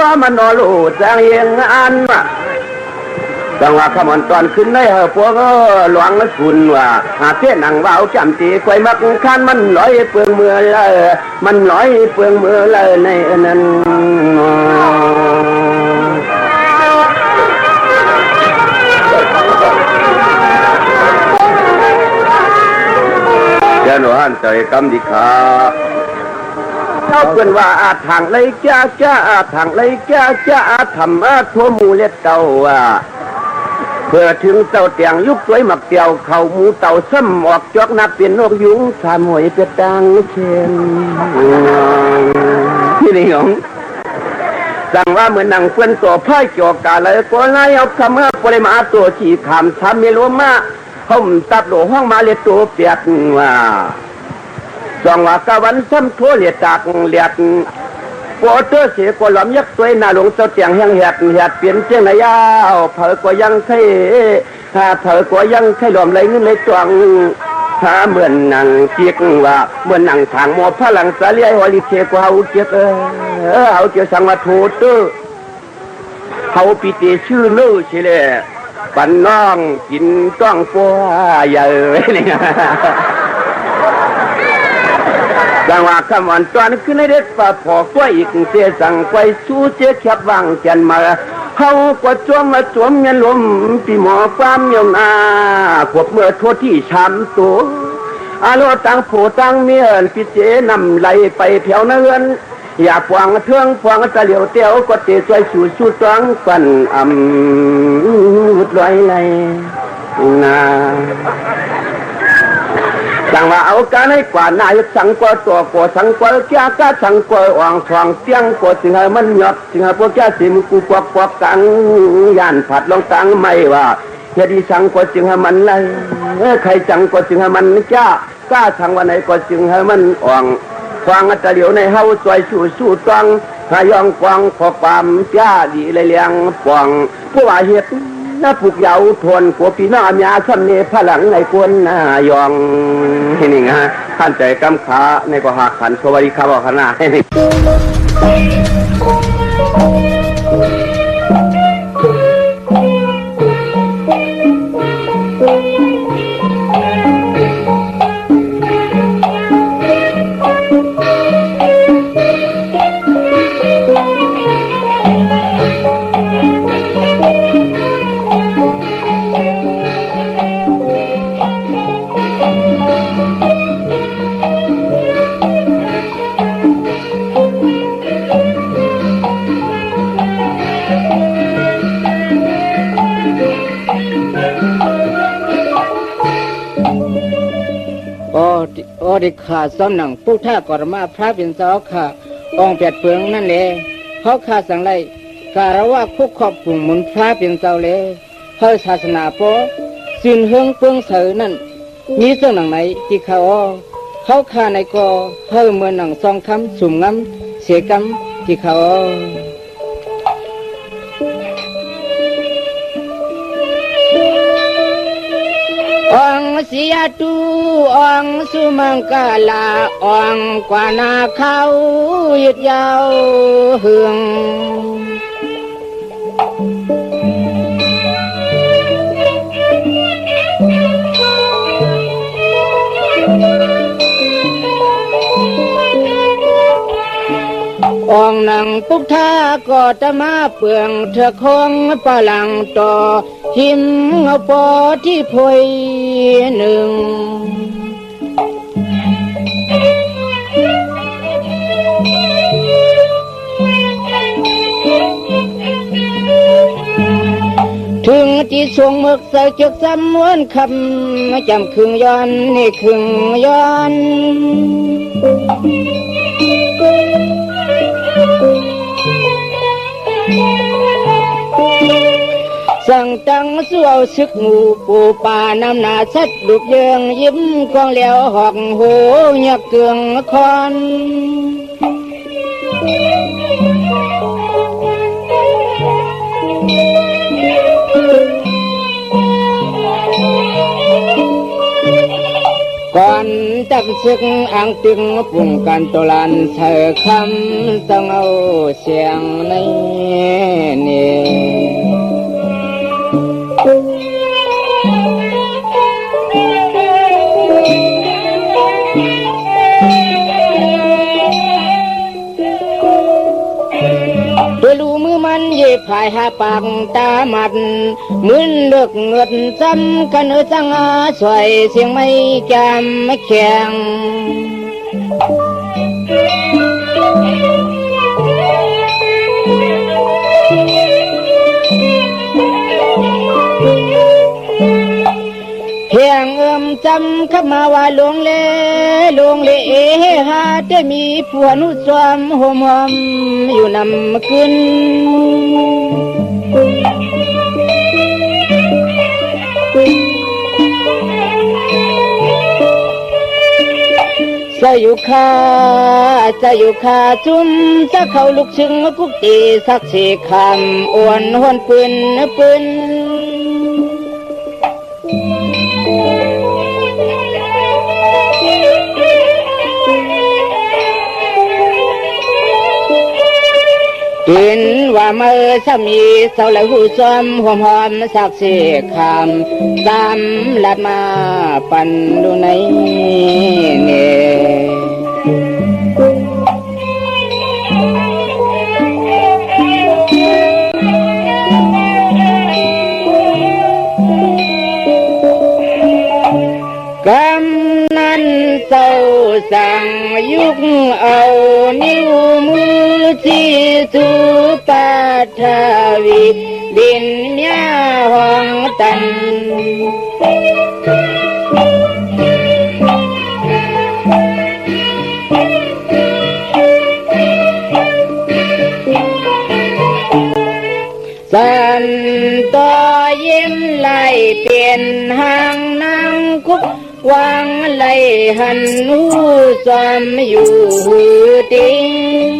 ก็มันนอลูจังเองอันว่าจังว่าขมันตอนขึ้นในพวกหลวงคุณว่าหาเตี้ยนังว่าจำตีไกวมักคันมันลอยเปลืองมือเลยมันลอยเปลืองมือเลยในนั้นเจ้าหนูหันใจกำดิขาเขาเป็นว่าอาทางเลยจ้าอาทางเลยจ้าธรรมะทั่วหมู่เล็ดเต่าว่าเพื่อถึงเต่าเตียงยุบสวยหมักเตียวเขาหมูเต่าซ้ำออกจอกนับเป็นนกยุงสามหวยเป็ดดังเช่นที่นี่ของสั่งว่าเหมือนหนังเพื่อนตัวพ่ายจอกกาเลยก็นายเอาคำว่าปริมาตัวฉีขามทำไม่รู้มาเขาตับโหลห้องมาเลียตัวเปียกว่าสองว่ากะวันซ้ำทั่วเลียจากเลียดปวดเตอเสียกว่าหลอมยักษ์สวยหน้าหลงเจ้าเตียงแห้งเหียดเปลี่ยนเจียงนายาวเผอกว่ายังไข่เผอกว่ายังไข่หลอมไหลเงินไหลตวงถ้าเหมือนหนังเจียกว่าเหมือนหนังทางหมอพลังสาเลียหอลิเชกว่าเอาเจียกเอาเจียสังวัตถุเตอเขาปีติชื่อเลื่อเฉลยปันน้องกินต้องปัวใหญ่เนี่ยจังว่าคำวันตอนขึ้นในเด็ดป่าพอกว่าอีกเสียสั่งไว้ชูเจี๊ยบวางจันมาเขากว่าจ้วงมาสวมเงินลมปีหมอความยมอาขวบเมื่อทั่วที่ช้ำตัวอารมณ์ตั้งผู้ตั้งเมียนพิเจนำไหลไปแถวเนือนอยากวางเทืองฟางตะเหลียวเตียวก็เตะใจสู่ชูตังฟันวุดลอยในนาจังว่าเอาการให้กว่านายสังกว่าตัวกว่าสังกว่าแก่ก็สังกว่าอ่างทองเตียงกว่าสิงให้มันหยดสิงให้พวกแก่สิมกูปอกกังย่านผัดลงตังไม่ว่าเฮดีสังกว่าสิงให้มันไรใครจังกว่าสิงให้มันจ้ากล้าสังวันไหนกว่าสิงให้มันอ่างฟังตะเหลียวในเฮาสวยสู้ตังขยองกวางขอความจ้าดีเลยเลี้ยงปองผู้ว่าเฮ็ดน้าผูกยาวทนผัวพี่น้องอาญาซ้ำเนพลังในคนนายองที่นี่ฮะท่านใจกำขาในกว่าหักขันสวัสดีครับขนาดนี้ได้ขาดซ้ำหนังผู้ท่ากรมาพระเป็นเจ้าค่ะองค์แปดเปลืองนั่นเลยเขาขาดสังไรการว่าคุกขอบกลุ่มหมุนพระเป็นเจ้าเลยเฮ้ศาสนาโปสินเฮืองเปลืองเสือนั่นมีเรื่องหนังไหนที่เขาขาในกอเฮ้เมื่อหนังซองคำสุ่มงำเสียกำที่เขาองเสียตูองสุมังกาลาองกว่านาเขายึดยาวเฮืององนังปุกท่าก็จะมาเปลืองเธอคงปะหลังต่อหิมเอาปอที่พวยหนึ่งถึงที่ทรงมึกใส่จุกจำนวนคำจำครึ่งย้อนนี่ครึ่งย้อนสั่งตังสู้เอาซึกงูปูป่าน้ำหนาชัดดุบเยืองยิ้มกองแล้วหอกโหยักเกืองคอนก่อนจับซึกอ่างตึงปุ่งกันตลันเธอคำต้องเอาเสียงใน พายหาปากตาหมัดมึนเลือกเงิดซ้ำกันจังสวยเสียงไม่จำไม่แข็งเพียงจำขับมาว่าลงเล่หาจะมีผัวนุสวมหอมอยู่นำขึ้นจะอยู่ขาจุ่มจะเข้าลูกชึงกุกตีสักสี่คำอ้วนหวนปืนกินว่าเมื่อสามีเศร้าแล้วหูซ้อมหอมสักสี่คำตามลัดมาปั่นดูในกำนันเศร้าสั่งยุกเอานิ้วมือที่สุปาทวีดินเมียห้องตันสันต่อยิ้มไหลเปลี่ยนหางนางคุกวางไหลหันหูซอมอยู่ติง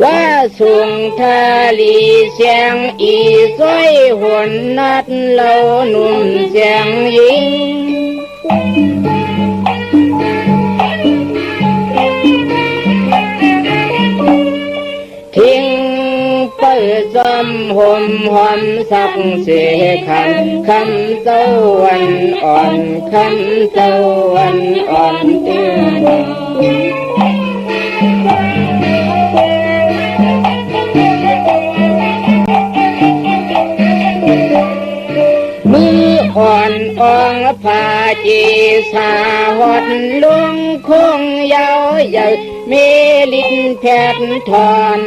ว่าส่วงทาลีเสียงอีสวยหวนนัดเล่าหนุ่มเสียงยิงทิ้งเปิดจอมหอมสักเสียคำเจ้าวันอ่อนคำเจ้าวันอ่อนเตือนมืออ่อนอ่องผาจีสาหดลุงคงยาวใหญ่มีลิ้นแผดทอน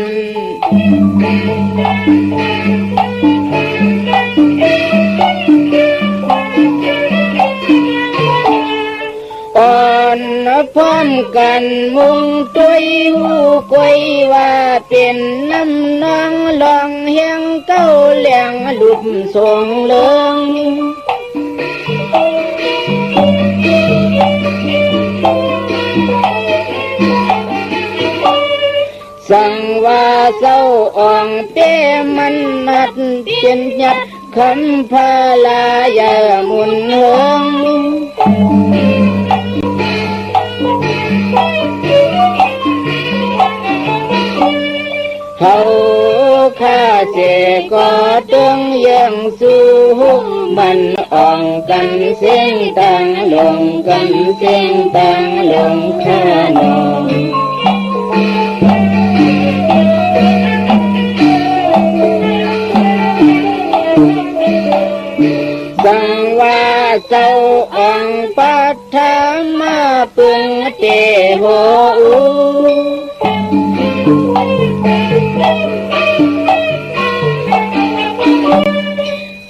อ่อนพร้อมกันมุงตุยหูกวยว่าเป็นน้ำนองลองเฮียงเก้าเหลียงลุบส่งเลิงสั่งว่าเศร้าอ่องเต้มันนัดเป็นหยัดคำพาลายามุนเฮิงเขาข้าเจก็ต้องยังสู้มันอ่องกันเสียงต่างลงกันเสียงต่างลงข้านองสั่งว่าเจ้าอ่องปัทธามาปึงเตโห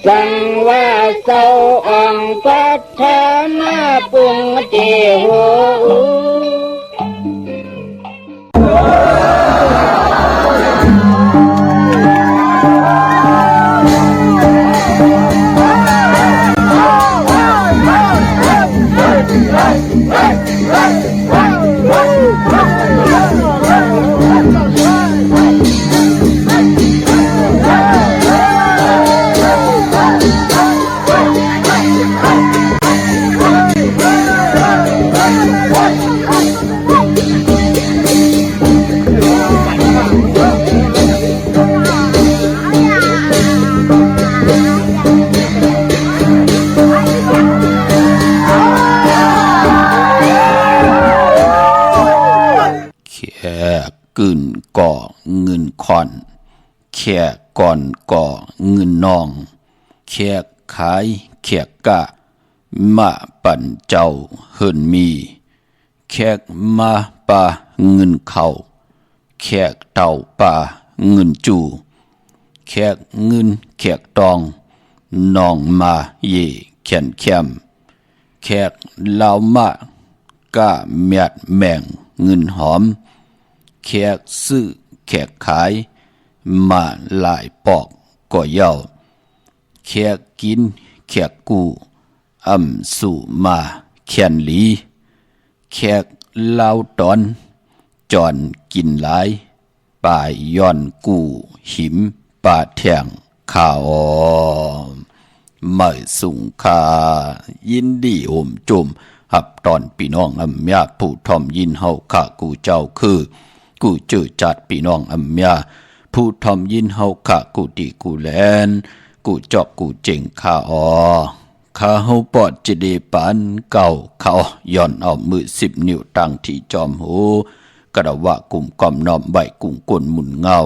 สั่งว่าเจ้าอ่องปัทธามาปึงเตโหWhat? กึ่นก่อเงินคอนแขกก่อนก่อเงินนองแขกขายแขกกะมาปั่นเจ้าเฮินมีแขกมาปาเงินเข้าแขกเต่าปาเงินจูแขกเงินแขกตองน้องมาเย่แขนแคมแขกลาวมากะเมียดแม่งเงินหอมแขกซื้อแขกขายมาหลายปอกก็เย้าแขกกินแขกกูอำสู่มาแขนหลีแขกลาวตอนจอนกินหลายป่ายย้อนกูหิมป่าแทงข่าวไม่สุงคายินดีโอมจุมหับตอนพี่น้องอำยาผู้ทอมยินเฮาข้ากูเจ้าคือกูเจอจัดพี่น้องอำยาผู้ทอมยินเฮาข้ากูดีกูแลนกูจอกกูเจ๋งข้าข้าเฮาปอดจะได้ปานเก่าเขาย้อนเอามือ10 นิ้วตั้งที่จอมหูกระวะกลุ่มกอมน้อมใบกุ้งกลหมุนเงา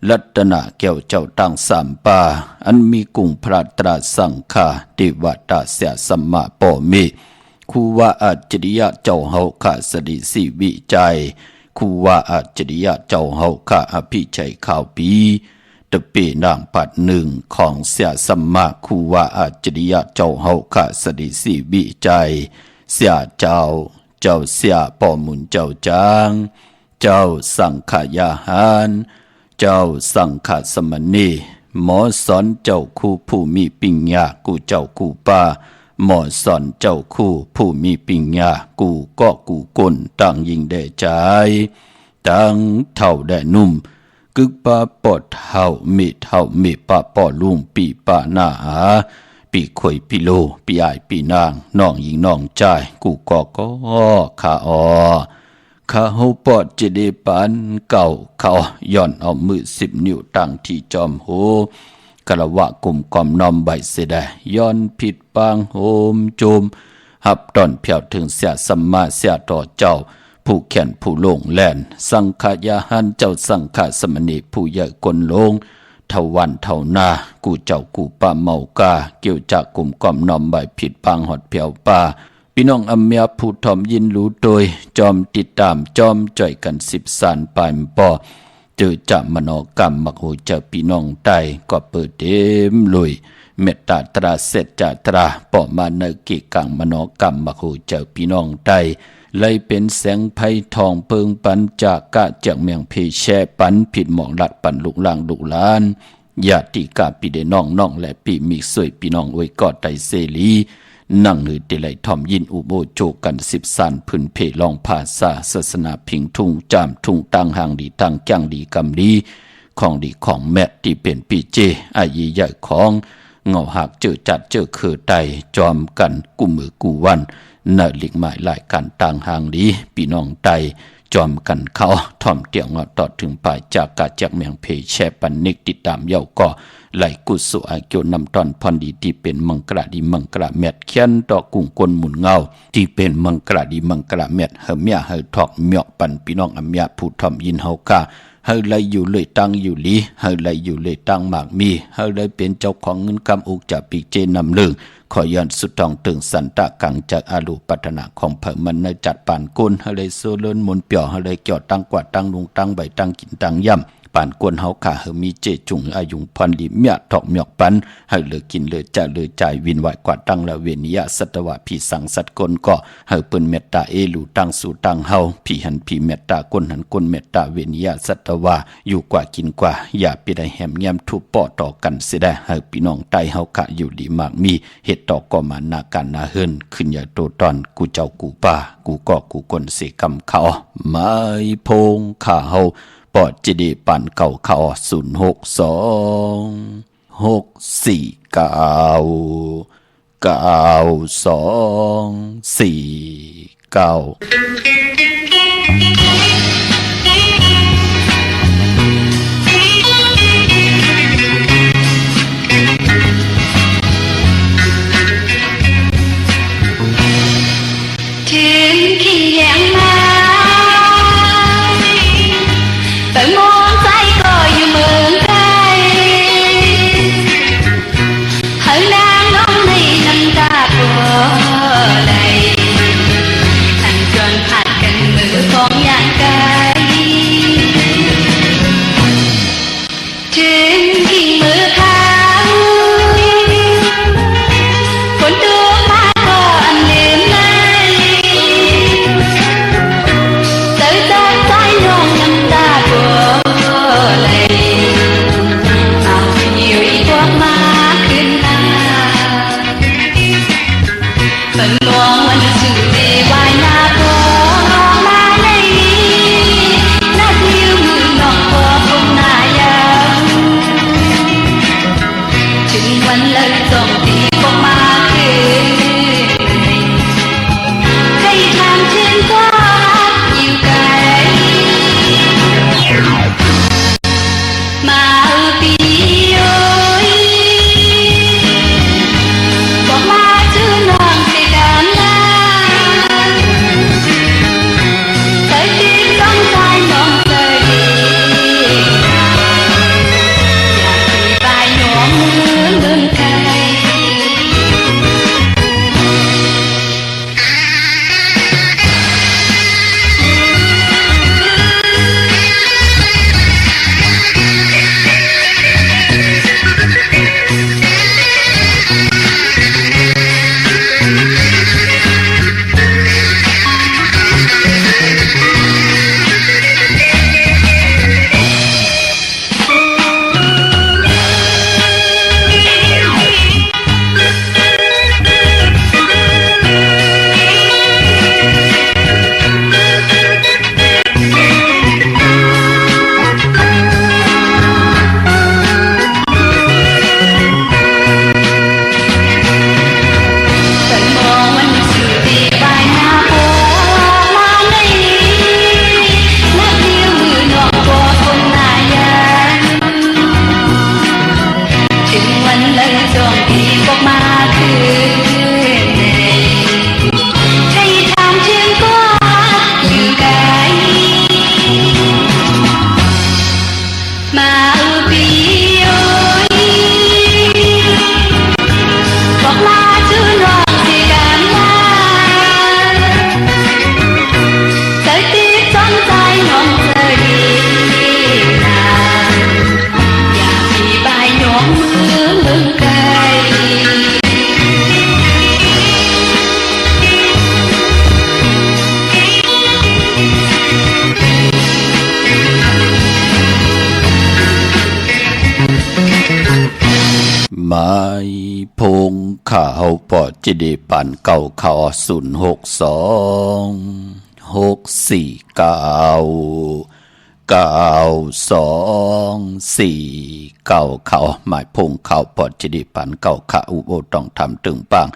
ลัตนาแก้วเจ้าตั้งสามป่าอันมีกุ้งพระตราสังฆาเทวตาเสียสัมมาปอมิคูว่าอัจฉริยะเจ้าเฮาข้าสดิสิวิจัยคูว่าอัจฉริยะเจ้าเฮาข้าอภิชัยข่าวปีตะเปนางปัดหนึ่งของเสียสัมมาคูว่าอัจฉริยะเจ้าเฮาข้าสดิสิวิจัยเสียเจ้าเสียปอมุนเจ้าจางเจ้าสังขยาหารเจ้าสังฆสมณีหมอสอนเจ้าคู่ผู้มีปิญญากูเจ้ากูป้าหมอสอนเจ้าคู่ผู้มีปิญญากูก็กูกลตั้งยิงได้ใจตั้งเท่าได้นุ่มกึกปาปอดเท่ามีปาปอลุงปีปาหน้าปีข่อยปีโลปีอายปีนางน้องยิงน้องใจกูก็ขาข้าเฮาปอดจะได้ปานเก่าเขาย้อนเอามือ10 นิ้วตั้งที่จอมโหกระวะกลุ่มกอมน้อมใบเสดาย้อนผิดปางโหมโจมหับตอนเพียวถึงเสียสัมมาเสียต่อเจ้าผู้แขนผู้ลงแล่นสังขยาหันเจ้าสังฆสมณีผู้ใหญ่กลลงเท่าวันเท่านากูเจ้ากูป่าเมากาเกี่ยวจากกลุ่มกอมน้อมใบผิดปางหอดเพียวป่าพี่น้องอำยาผู้ทอมยินรู้โดยจอมติดตามจอมจ่อยกัน10 สานปลายปอเจอจะมโนกรรมมักโหเจอพี่น้องใต้ก็เปิดเต็มลุยเมตตาตราเสจจตราปอมาเนกิกังมโนกรรมมักโหเจอพี่น้องใต้เลยเป็นแสงไพทองเพิงปันจากกะจากเมียงเพแช่ปันผิดหมองลัดปันลุกลางดุลานญาติกาปีเดน้องและปีมีสวยพี่น้องอวยกอดไตเสลีนั่งหือเดลัยทอมยินอุโบโจกัน10 สานพื้นเพลองภาษาศาสนาพิงทุ่งจามทุ่งตังหางดีตังจังดีกำดีของดีของแม่ที่เป็นปีเจอายีใหญ่ของเงาหักเจอจัดเจอคือไตจอมกันกุมือกูวันเนลิกหมายหลายการต่างหางดีพี่น้องไตจอมกันเขาทอมเตียงเงาต่อถึงปลายจากกาจากเมียงเพแช่ปันนิกติดตามเย้าก็ไหลกุศลอาเกียวนำตอนพอนดีที่เป็นมังกระดีมังกระเม็ดเขียนต่อกุ้งกลหมุนเงาที่เป็นมังกระดีมังกระเม็ดเฮเมียเฮทอกเมียปันพี่น้องอำยาผู้ทอมยินเฮากาเฮไหลอยู่เลยตั้งอยู่ลีเฮไหลอยู่เลยตั้งหมากมีเฮเลยเป็นเจ้าของเงินกำอุกจากปีเจนำเรื่องขอย้อนสุดทองถึงสันตะกังจากอาลูปัฒนาของเผ่ามันในจัดปานกุลเฮเลยโซเลินมนเปียวเฮเลยเกี่ยวตั้งกว่าตั้งลุงตั้งใบตั้งกินตั้งย่ำปานกวนเฮาขาเฮมีเจจุงอายุงพรดิเมียถอกเมียกปันให้เลือกินเลือจะเลือใจวินไหวกว่าตั้งละเวนิยะสัตวะพี่สังสัตกลก็เฮเปิ้นเมตตาเอลูตั้งสู่ตั้งเฮาพี่หันพี่เมตตากลหันกลเมตตาเวนิยะสัตวะอยู่กว่ากินกว่าอย่าไปได้แหมแย้มทุบปอต่อกันเสียได้เฮพี่น้องใต้เฮาขะอยู่ดีมากมีเฮ็ดต่อก็มานาการนาเฮินขึ้นอย่าโตตอนกูเจ้ากูป้ากูก็กูกลเสกำเขาไม้พงข้าเฮาปอดจีดีปันเก่าเขาถึงเขียงมา ไม้พงข่าวปอจิเดปันเก่าข่าว062649224ข่าวหมายพงข่าวปอจิเดปันเก่าข่าวอุโบต้องทำตึงปัง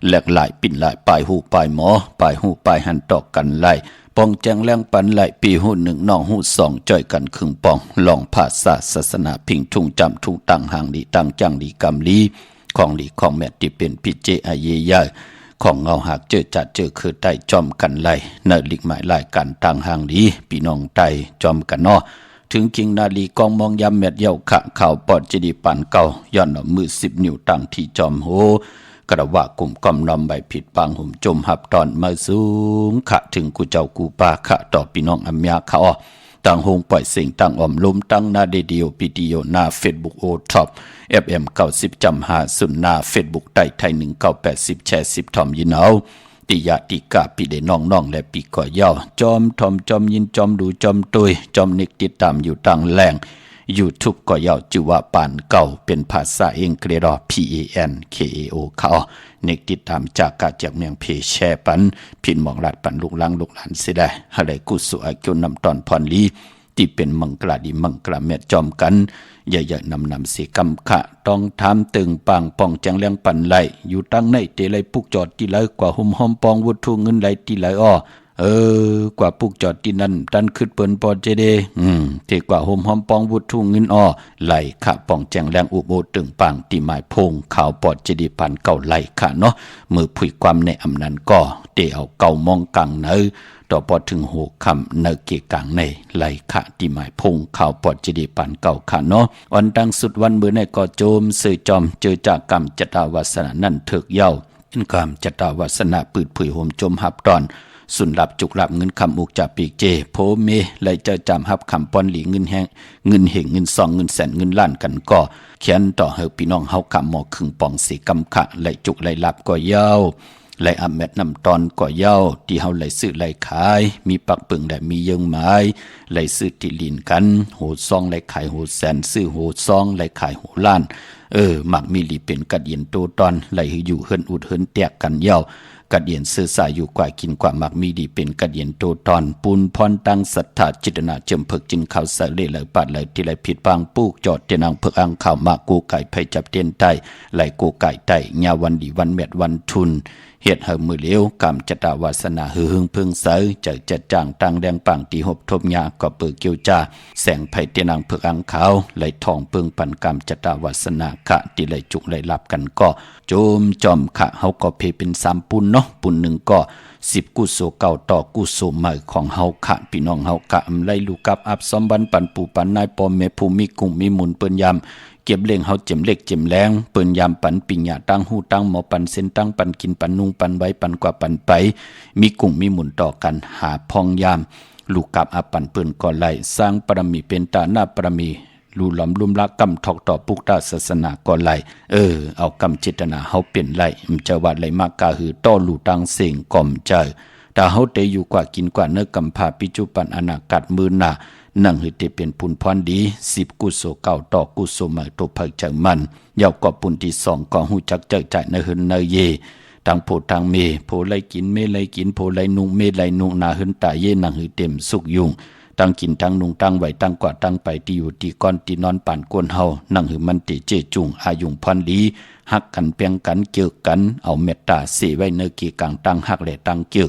แหลกหลายปิ่นหลายปลายหูปลายหมอปลายหูปลายหันตอกกันไล่ปองแจงแรงปันไหลปีหูหนึ่งน้องหูสองจ่อยกันครึ่งปองลองภาษาศาสนาพิงทุ่งจำทุ่งตังหางดีตังจังดีกำลีของลีของแม่ที่เป็นพิเจอาเยยาของเงาหากเจอจัดเจอคือไตจอมกันไหลเนลิกหมายลายกันตังหางดีพี่น้องไตจอมกันนอถึงกิงนาลีกองมองยำเม็ดเย้าขะข่าวปอดจิดีปันเก่าย้อนมือ10 นิ้วตั้งที่จอมโหกระว่ากลุ่มกำนำใบผิดปางหุ่มจมหับตอนมาสูงขะถึงกูเจ้ากูปาขะต่อพี่น้องอัมยาเขาตั้งหงปล่อยเสียงตั้งอมลมตั้งหน้าเดดีโอพีดีโอหน้าเฟซบุ๊กโอท็อปFM 90จำหาสุนหน้าเฟซบุ๊กไต่ไทย1980แชร์10ทอมยินเอาติยาติกาปีเดน้องและปีก่อยาวจอมทอมจอมยินจอมดูจอมตุยจอมนิกติดตามอยู่ตั้งแรงYouTube ก็ยาวจื่อว่าปานเก่าเป็นภาษาอังกฤษPANKAO เขาเนกติดตามจากกาจากเมืองเพแชปันพินมองลัดปันลูกหลานเสียได้อะไรกุสุอากิวนำตอนพรลีที่เป็นมังกลาดีมังกลาเม็ดจอมกันใหญ่ๆนำเสียกำขะต้องทำตึงปางปองแจงเลี้ยงปันไหลอยู่ตั้งในเตไลปุกจอดที่ไหลกว่าหุ่มหอมปองวุฒุเงินไหลที่ไหลกว่าปุกจอดที่นั่นดันขึ้นเปิ้นปอเจเดเทกว่าโฮมหอมปองวุฒุเงินไหลขะปองแจงแรงอุโบตึงปางตีหมายพงข่าวปอเจดีปันเก่าไหลขะเนาะมือผุยความในอำนั้นก็เตเอาเก่ามองกังเนอต่อพอถึงหัวคำเนเกกังในไหลขะตีหมายพงข่าวปอเจดีปันเก่าขะเนาะวันดังสุดวันเมื่อในก็โจมสื่อจอมเจอจากกรรมจตาวาสนานั่นเถิกเย้าอินกรรมจตาวาสนาปืดผุยโฮมจมหับตอนสุนหลับจุกหลับเงินคำอุกจากปีกเจโพเมเลยจะจำฮับคำปอนหลีเงินแห้งเงินเหงเงินซองเงินแสนเงินล้านกันก็เขียนต่อเฮอพี่น้องเฮาคำหมอครึ่งปองสีกำขะเลยจุกเลยหลับก็ยาวเลยอัมเม็ดนำตอนก็ยาวที่เฮาเลยซื้อเลยขายมีปักปึงและมียังไม้เลยซื้อติลินกันโหซองเลยขายโหแสนซื้อโหซองเลยขายโหล้านมักมีหลีเป็นกัดเย็นโตตอนเลยอยู่เฮินอุดเฮินแตกกันยาว กัดเย็นสื่อสายอยู่กว่ากินกว่ามักมีดีเป็นกัดเย็นโตตอนปูนพรตั้งศรัทธาจิตนาเจิมเพิกจินข่าวเสเลเลยปัดเลยที่ไหลผิดบางปูกจอดเตนังเพิกอังข่าวมากูไก่ไผจับเตียนไตไหลกูไก่ไตญาวันดีวันเม็ดวันทุนเหตุเหิมมือเลี้ยวกรรมจตาวาสนาหึงพึ่งเสยเจอจัดจ้างตังแดงปังตีหบทบยาก็เปิดเกียวจ่าแสงไผ่เตนังเพิกอังขาวไหลทองเปิงปันกรรมจตาวาสนาขะที่ไหลจุกไหลลับกันก็โจมจอมขะเฮาก็เพเป็น3ปุนเนาะปุนหนึ่งก็10กุโสเก่าต่อกุโสใหม่ของเฮาขะพี่น้องเฮากะอำไลลูกกับอับสมบันปันปูปันนายปอมเมภูมิกุ้งมีมุนเปิ้นยามเก็บเลี้ยงเฮาเจ็มเล็กเจ็มแรงเปิ้นยามปันปิญญาตั้งหูตั้งหมอปันเส้นตั้งปันกินปันนุงปันไว้ปันกว่าปันไปมีกุ้งมีหมุนต่อกันหาพองยามลูกกับอับปันเปิ้นก่อไล่สร้างปรมีเป็นตาหน้าปรมีลูหลอมลุมละกำทอกต่อปุกตาศาสนาก่อไล่เอากำเจตนาเฮาเปลี่ยนไล่มันจะว่าไล่มากกาหือต่อลูตังเสียงก่อมใจถ้าเฮาได้อยู่กว่ากินกว่าเนื้อกำพาปิจุปันอนากัดมือหน้านั่งให้ได้เป็นปุนพรดี10กุโสเก่าต่อกุโสใหม่ตกเพิกจังมันยาวกว่าปุนที่2ก็ฮู้จักเจิดใจในหึนในเยทางโพทางเมโพไลกินเมไลกินโพไลนุงเมไลนุงนาหึนตาเยนั่งให้เต็มสุขยุงตั้งกินตั้งนุงตั้งไว้ตั้งกว่าตั้งไปที่อยู่ที่ก้อนที่นอนป่านกวนเฮานั่งหือมันติเจจุงอายุงพรดีฮักกันเปียงกันเกี่ยวกันเอาเมตตาเสไว้เนกีกลางตั้งฮักและตั้งเกี่ยว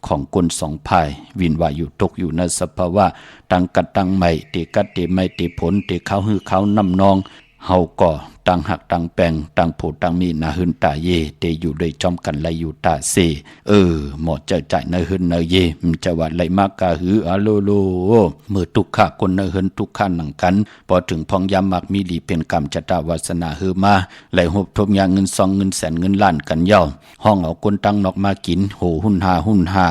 ของคนสองภายวินว่าอยู่ตกอยู่ในสภาวะตั้งกัดตั้งใหม่เตกัดเตไม่เตผลเตเขาหือเขานำนองเฮาก็ตั้งหักตั้งแปงตั้งโพตั้งมีนาหึนตาเยเตอยู่ด้วยจอมกันไลอยู่ตาเสหมอเจอใจในหึนในเยมันจะว่าไลมากกาหืออะโลโลเมื่อทุกข้าคนในหึนทุกข้าหนังกันพอถึงพองยามมักมีดีเป็นกรรมจตาวาสนาหือมาไหลหบทบยาเงิน2เงินแสนเงินล้านกันย่อห้องเอาคนตั้งนอกมากินโหหุ่นหา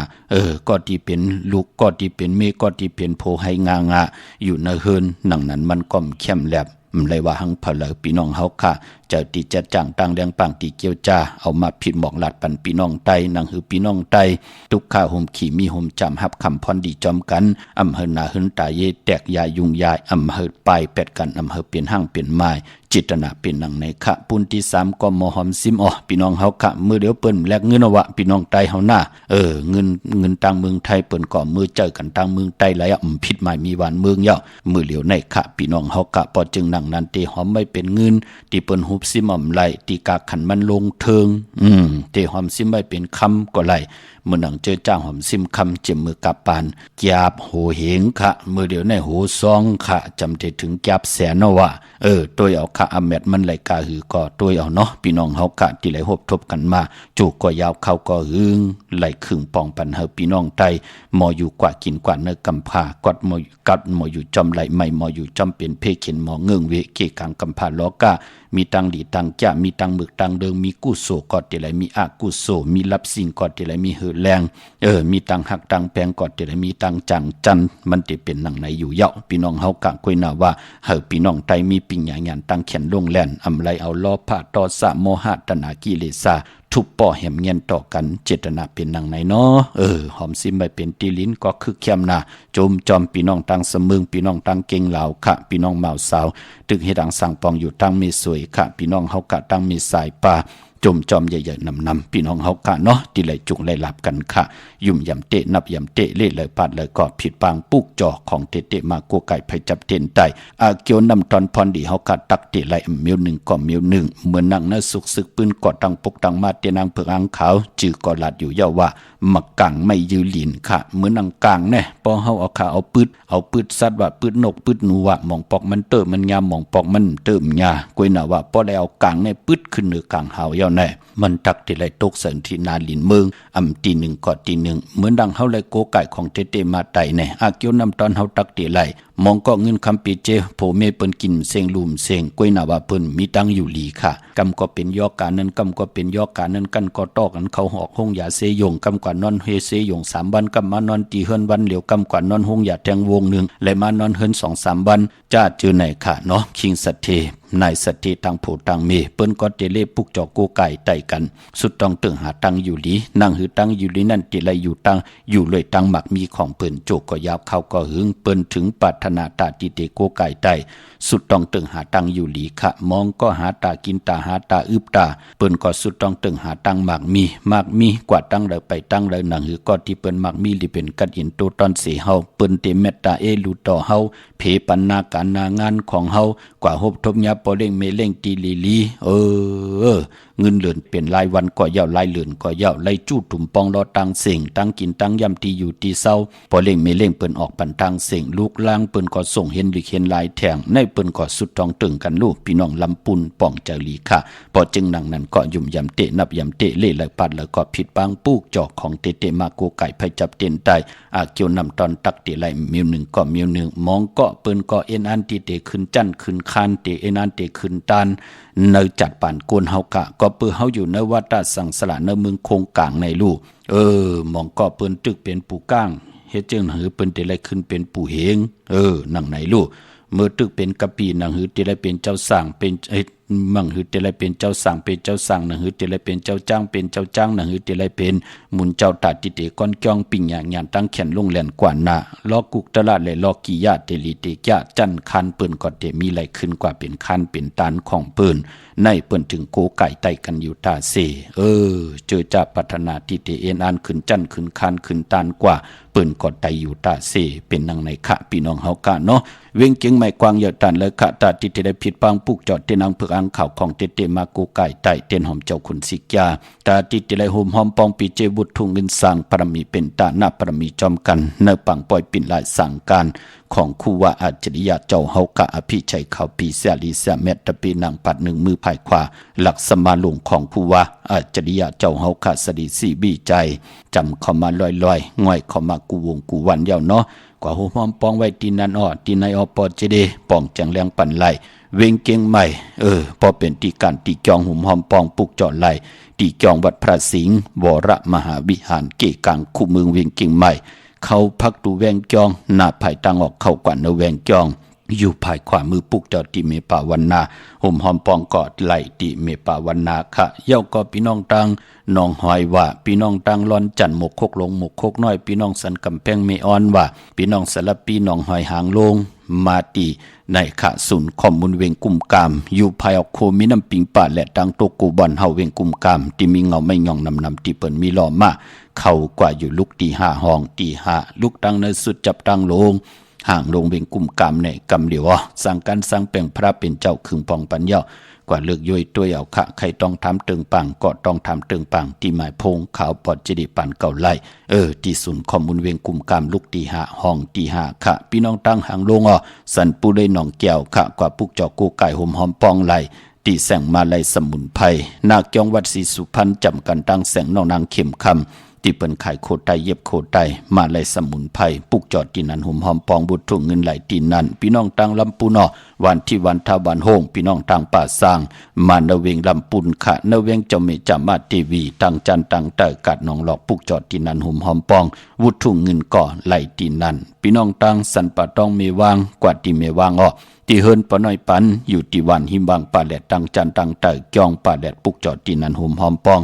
ก็ที่เป็นลูกก็ที่เป็นเมก็ที่เป็นโพให้งาอยู่ในหึนหนังนั้นมันก็เข้มแหลบเลยว่าหังเผลอพี่น้องเฮาค่ะเจ้าตีจัดจ้างต่างแดงปังตีเกียวจ้าเอามาผิดหมอกหลัดปันพี่น้องไตนังหือพี่น้องไตทุกข้าห่มขี่มีห่มจำฮับคำพรดีจอมกันอำเภอนาหึนตาเยแตกยายุงยายอำเภอปลายแปดกันอำเภอเปลี่ยนห้างเปลี่ยนไม้จิตนาเป็นหนังในขะปุนที่3ก็มอหอมซิมพี่น้องเฮาค่ะมือเดียวเปิ้นแลกเงินวะพี่น้องไตเฮาหน้าเงินต่างเมืองไทยเปิ้นก็มือเจอกันต่างเมืองไตหลายผิดหมายมีหวานเมืองเยามือเหลียวในขะพี่น้องเฮาค่ะพอจึงหนังนั้นเตหอมไม่เป็นเงินที่เปิ้นหุบซิมไหลตีกาขันมันลงเทิงเตหอมซิมไม่เป็นคำก็ไหลเมื่อหนังเจอจ้างหอมซิมคำเจ็มมือกับปานแกบโหเหงค่ะมือเดียวในโหซองค่ะจำเทถึงแกบแสนวะตัวเอาค่ะอเมดมันไหลกาหือก็ตัวเอาเนาะพี่น้องเฮากะที่ไหลหบทบกันมาจูก็ยาวเข้าก็หึงไหลครึ่งปองปันเฮาพี่น้องไตมออยู่กว่ากินกว่าเนื้อกำพากอดมอกัดมออยู่จอมไหลไม่มออยู่จอมเป็นเพเข็นมอเงื่งเวเกกังกำพาล้อกะมีตังดีตังจ้ามีตังหมึกตังเดิงมีกุโสกอดที่ไหลมีอากุโสมีรับสิ่งกอดที่ไหลมีเหือแรงมีตังหักตังแพงกอดที่ไหลมีตังจังจันมันติเป็นหนังไหนอยู่เยาะพี่น้องเฮากะคุยนาว่าเฮาพี่น้องไตมีปิญญาญาณตังเขียนลงแล่นอำไลเอาล้อผ้าตอสะโมหะตนากิเลสาทุบป่อแหมเงียนต่อกันเจตนาเป็นหนังไหนเนาะหอมซิมไปเป็นตีลิ้นก็คือเข้มนาโจมจอมพี่น้องตังเสมึงพี่น้องตังเก่งเหล่าค่ะพี่น้องเมาสาวตึกเฮดังสั่งปองอยู่ตังมีสวยค่ะพี่น้องเฮากะตังมีสายป่าจมจอมใหญ่ๆนำพี่น้องเฮากะเนาะที่ไหลจุกไหลหลับกันค่ะยุ่มยำเตะนับยำเตะเล่เลยปัดเลยก็ผิดปางปุกจอของเตะมาโกไก่ไผจับเต็นไตเกี่ยวนำตอนพรดีเฮากะตักเตะไหลเมียว1ก็เมียว1เหมือนนั่งน่ะสุกซึกปืนกอดตังปกตังมาเตนางเผือกอังขาวจื้อก็ลัดอยู่เยาว่ามักกังไม่ยือหลินค่ะเหมือนนังกลางแน่พอเฮาเอาขาเอาปืดสัตว์ว่าปืดนกปืดหนูว่าหมองปอกมันเติมมันยามหมองปอกมันเติมยากวยน่ะว่าพอได้เอากลางในปืดขึ้นเหนือกลางเฮาเยาแน่มันตักที่ไหลตกเสินที่นาลินเมืองตีหนึ่งก็ตีหนึ่งเหมือนดังเฮาไหลโกไก่ของเตมาไตแน่เกี่ยวนำตอนเฮาตักที่ไหลมองก็เงินคำปีเจโผเมเปิ้นกินเซงลุมเซงกวยน่ะว่าเปิ้นมีตังอยู่หลีค่ะกำก็เป็นยอกการนั้นกำก็เป็นยอกการนั้นกันก็ตอกกันเขาหอกห้องยาเสยงกำกว่านอนเฮเสยง3วันกำมานอนตีเฮินวันเหลียวกำกว่านอนห้องยาแทงวงนึงและมานอนเฮิน2-3วันจ้าจือไหนค่ะเนาะคิงสัตเท นายสติตังโผตังเมเปิ้นก็เตเลปุกจอกโกไก่ไต่กันสุดต้องตึงหาตังอยู่ลีนั่งหือตังอยู่ลีนั่นติไลอยู่ตังอยู่เลยตังหมักมีของเปิ้นโจกก็ยาวเข้าก็หึงเปิ้นถึงปรารถนาตาติเตโกไก่ไต่สุดต้องตึงหาตังอยู่ลีค่ะมองก็หาตากินตาหาตาอึบตาเปิ้นก็สุดต้องตึงหาตังหมักมีกว่าตั้งเลยไปตั้งเลยหนังหือก็ที่เปิ้นหมักมีลิเป็นกัดยินโตตอนเสเฮาเปิ้นเตเมตตาเอลูต่อเฮาเพปันนาการนางานของเฮากว่าหบทบยาปอเล่งเมเล่งตีลีเงินเหลือนเป็นรายวันก็ยาวรายเหลือนก็ยาวไล่จู้ตุ่มปองรอตังเสียงตังกินตังยำตีอยู่ตีเศร้าปอเล่งเมเล่งเปิ้นออกปันตังเสียงลูกล่างเปิ้นก็ส่งเห็นหรือเห็นลายแทงในเปิ้นก็สุดทองตึงกันลูกพี่น้องลำปุนป่องเจลีค่ะพอจึงนังนั้นก็ยุ่มยำเตะนับยำเตะเล่ไหลปัดแล้วก็ผิดบางปูกจอกของเตมาโกไก่ไผจับเต้นได้อาเกียวนำตอนตักเตไหลมิวหนึ่งก็มิวหนึ่งมองก็เปิ้นก็เอ็นอันตีเตขึ้นจันขึ้นคานเตเอ็นอันเตขึ้นตานเนยจัดป่านกวนเฮากะก็เปื้อเฮาอยู่ในวัดตาสังสละในเมืองคงกลางในลูกมองก็เปิ้นตึกเป็นปู่ก้างเฮ็ดจังหือเปิ้นเตไหลขึ้นเป็นปู่เหงนั่งไหนลูกเมื่อตึกเป็นกะปีนังหือเตไหลเป็นเจ้าสร้างเป็นมังหือเตไหลเป็นเจ้าสร้างเป็นเจ้าสร้างนังหือเตไหลเป็นเจ้าจ้างเป็นเจ้าจ้างนังหือเตไหลเป็นมุนเจ้าตาติเตก้อนจ้องปิ่งหยางตั้งแขนลงแหลนกว่าหน้าลอกุกตลาดและลอกิยาเตลิเตยะจันคันเปิ้นก็เตมีไหลขึ้นกว่าเป็นคันเป็นตานของเปิ้นในเปิ้นถึงโกไก่ไต่กันอยู่ตาเสเจอจะพัฒนาติเตเอ็นอันขึ้นจันขึ้นคันขึ้นตานกว่าเปิ้นก็ไต่อยู่ตาเสเป็นนังในขะพี่น้องเฮากะเนาะเวียงเจียงไม่กว้างยาวตันเลยขะตาติเตได้ผิดปังปุกจอดเตนังเพิกอังข่าวของเตมาโกไก่ไต่เต้นหอมเจ้าขุนสิกยาตาติเตได้โฮมหอมปองปีเจบุตรทุงเงินสร้างปรมีเป็นตาหน้าปรมีจอมกันเนปังปล่อยปิ่นหลายสั่งการของคู่ว่าอาจริยะเจ้าเฮากะอภิชัยเขาปีเสียลีเสียเม็ดตะปีนางปัดหนึ่งมือภายขวาหลักสมาลงของคู่ว่าอาจริยะเจ้าเฮากะสดีสีบีใจจำเข้ามาลอยง่อยเข้ามากูวงกูวันยาวเนาะกว่าโฮมปองไว้ตีนันตีในปอเจเดปองจังแรงปั่นไหลเวงเกียงใหม่พอเป็นตีการตีจองหุ่มหอมปองปุกจอดไหลตีจองวัดพระสิงห์วรมหาวิหารเกกังคู่เมืองเวียงเกียงใหม่เขาพักดูแวงจองหน้าภายตังออกเข้ากว่าเนแวงจองอยู่ภายขวามือปุกจอดติเมปาวันนาห่มหอมปองกอดไหลติเมปาวันนาค่ะเย้าก็พี่น้องตังน้องหอยว่าพี่น้องตังลอนจันหมกคกลงหมกคกน้อยพี่น้องสันกำแพงเมออนว่าพี่น้องสารปีน้องหอยหางลงมาตีในขะศูนย์ข้อมูลเวงกุมกามอยู่ภายออกโคมีน้ำปิงป่าและตังโตกูบอนเฮาเวงกุมกามที่มีเงาไม่ย่องนำที่เปิ้นมีล้อมาเข้ากว่าอยู่ลุกตีห้าห้องตีห้าลุกตังในสุดจับตังลงห่างลงเวงกุมกามในกำเหลียวสั่งการสั่งแปลงพระเป็นเจ้าคึงปองปัญญากว่าเลือกย่อยตัวเอาขะใครต้องทำเติงปังก็ต้องทำเติงปังที่หมายพงขาวปอดจิริปันเก่าไล่ที่ศูนย์ข้อมูลเวงกุมกามลุกตีหาห้องตีหาขะพี่น้องตั้งห่างลงสันปูเลยหนองแก้วขะกว่าปุกจอกกูไก่ห่มหอมปองไล่ตีแสงมาไล่สมุนไพรนาคจองวัดศรีสุพรรณจำกันตั้งแสงนองนางเข็มคำที่เปิ้นขายโคไตเย็บโคไตมาไล่สมุนไพรปุกจอดที่นั้นห่มหอมปองบุตรถุงเงินไหลตีนั้นพี่น้องตังลำปูนวันที่วันทาวันโฮงพี่น้องตังป่าสร้างมาเนเวงลำปุนขะเนเวงเจ้าเมจามาทีวีตังจันตังเตอกัดน้องหลอกปุกจอดที่นั้นห่มหอมปองวุฒุงเงินก่อไหลตีนั้นพี่น้องตังสันป่าตองเมวางกว่าที่เมวางที่เฮินปะน้อยปันอยู่ที่วันหิมบางป่าแหลดตังจันตังเตอจองป่าแหลดปุกจอดที่นั้นห่มหอมปอง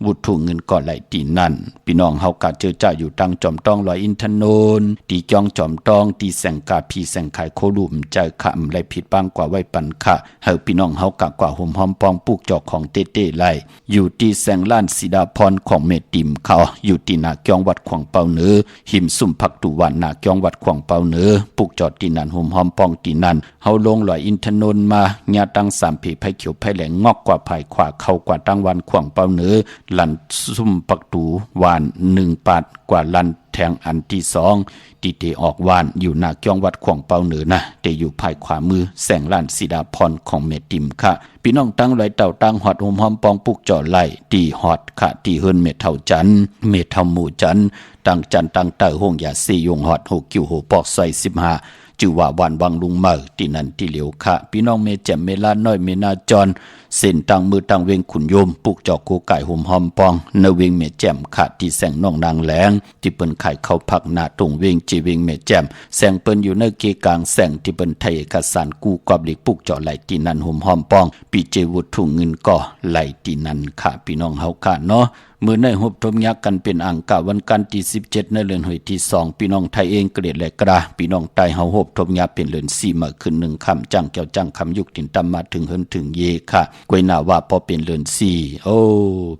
วุฒุเงินก่อไหลตีนั่นพี่น้องเฮากะเจอจ่าอยู่ตังจอมตองลอยอินทนนตีจองจอมตองตีแสงกาพีแสงขายโคลุมใจขะไหลผิดบางกว่าไว้ปันขะเฮาพี่น้องเฮากะกว่าห่มหอมปองปุกจอกของเต้ไหลอยู่ที่แสงล้านสีดาพรของเมติมเขาอยู่ที่นาจองวัดขวางเปาเหนือหิมสุ่มผักตุวันนาจองวัดขวางเปาเหนือปุกจอดตีนั่นห่มหอมปองตีนั่นเฮาลงลอยอินทนนมาญาตังสามผีไผเขียวไผแหลงงอกกว่าภายขวาเข้ากว่าตังวันขวางเปาเหนือลันซุ่มปักตูวาน1 ปาดกว่าลันแทงอันที่2ตีเตออกวานอยู่หน้าจ้องวัดขวางเปาเหนือนะเตอยู่ภายขวามือแสงล้านสีดาพรของเมติมค่ะพี่น้องตั้งลอยเต่าตั้งหอดห่มหอมปองปุกจ่อไหลตีหอดค่ะตีเฮินเมเท่าจันเมเท่าหมู่จันตั้งจันตั้งเต่าห้องยา4ยงหอด6กิ้วโหปอกใส่15 จือว่าวันวังลุงเมอที่นั่นที่เหลียวค่ะพี่น้องเมแจ่มเมลาน้อยเมนาจรเส้นตังมือตังเวงขุนโยมปุกจอกโกไก่ห่มหอมปองเนเวงเมแจ่มค่ะที่แสงน้องนางแหลงที่เปิ้นไข่เข้าพักหน้าตรงเวงจีเวงเมแจ่มแสงเปิ้นอยู่ในเกกลางแสงที่เปิ้นไทยเอกสารกู้กอบหลีกปุกจอไหลที่นั่นห่มหอมปองปีเจวุฒถุงเงินก่อไหลที่นั่นค่ะพี่น้องเฮาค่ะเนาะมือในหบทมยักกันเป็นอ่างกะวันกันที่17ในเดือนหอยที่2พี่น้องไทยเองเกลียดและกระพี่น้องใต้เฮาหบทมยักเป็นเดือน4มาขึ้น1ค่ำจังแก้วจังคำยุคตินตำมาถึงเฮินถึงเยค่ะกวยหน้าว่าพอเป็นเดือน4โอ้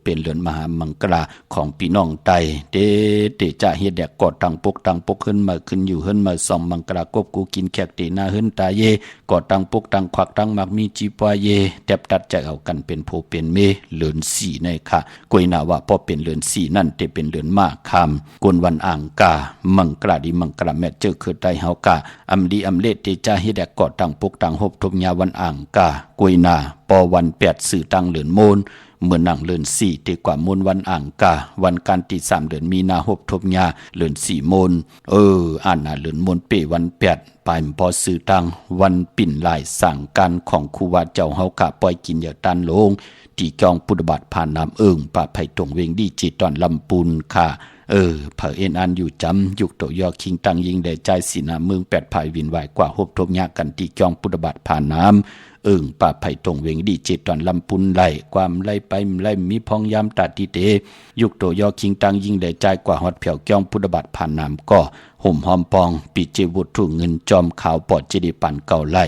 เป็นเดือนมหามังกราของพี่น้องไต้เดจะเฮ็ดแดกกอดตังปกขึ้นมาขึ้นอยู่เฮินมาส่องมังกรากบกูกินแขกตีหน้าเฮินตาเยกอดตังปกตังควักตังมักมีจีปวเยแทบตัดใจเอากันเป็นโพเป็นเมเดือน4ในค่ะกวยหน้าว่าพอเป็นเดือน4นั่นจะเป็นเดือนมากคำกวนวันอ่างกามังกราดีมังกราแม่เจอคือไตเฮากาอำดีอำเลเตจาเฮ็ดแดกกอดตังปกตังหบทมยาวันอ่างกากวยหน้าปอวัน8สื่อตังเหลือนโมนเมื่อนั่งเลือน4ตีกว่ามนวันอ่างกาวันการที่3เดือนมีนาหบทบยาเลือน4มนอ่านน่ะเลือนมนเปวัน8ปลายพอซื้อตังวันปิ่นลายสั่งการของครูวาเจ้าเฮากะปล่อยกินอย่าตันลงที่จองปุตบาทผ่านน้ำป่าไผ่ตรงเวงดีจิตตอนลำปูนค่ะเผอเอ็นอันอยู่จำยุกโตยอคิงตังยิงได้ใจสีนาเมือง8ภายวินไหวกว่าหบทบยากันที่จองปุตบาทผ่านน้ำป่าไผ่ตรงเวงดีเจตอนลำปุนไล่ความไล่ไปไล่มีพองยามตัดที่เตยุกโตยอคิงตังยิงได้ใจกว่าฮอดเผียวจ้องพุทธบัตรผ่านน้ำก็ห่มหอมปองปีเจวุฒถุเงินจอมขาวปอดเจดีปันเก่าไล่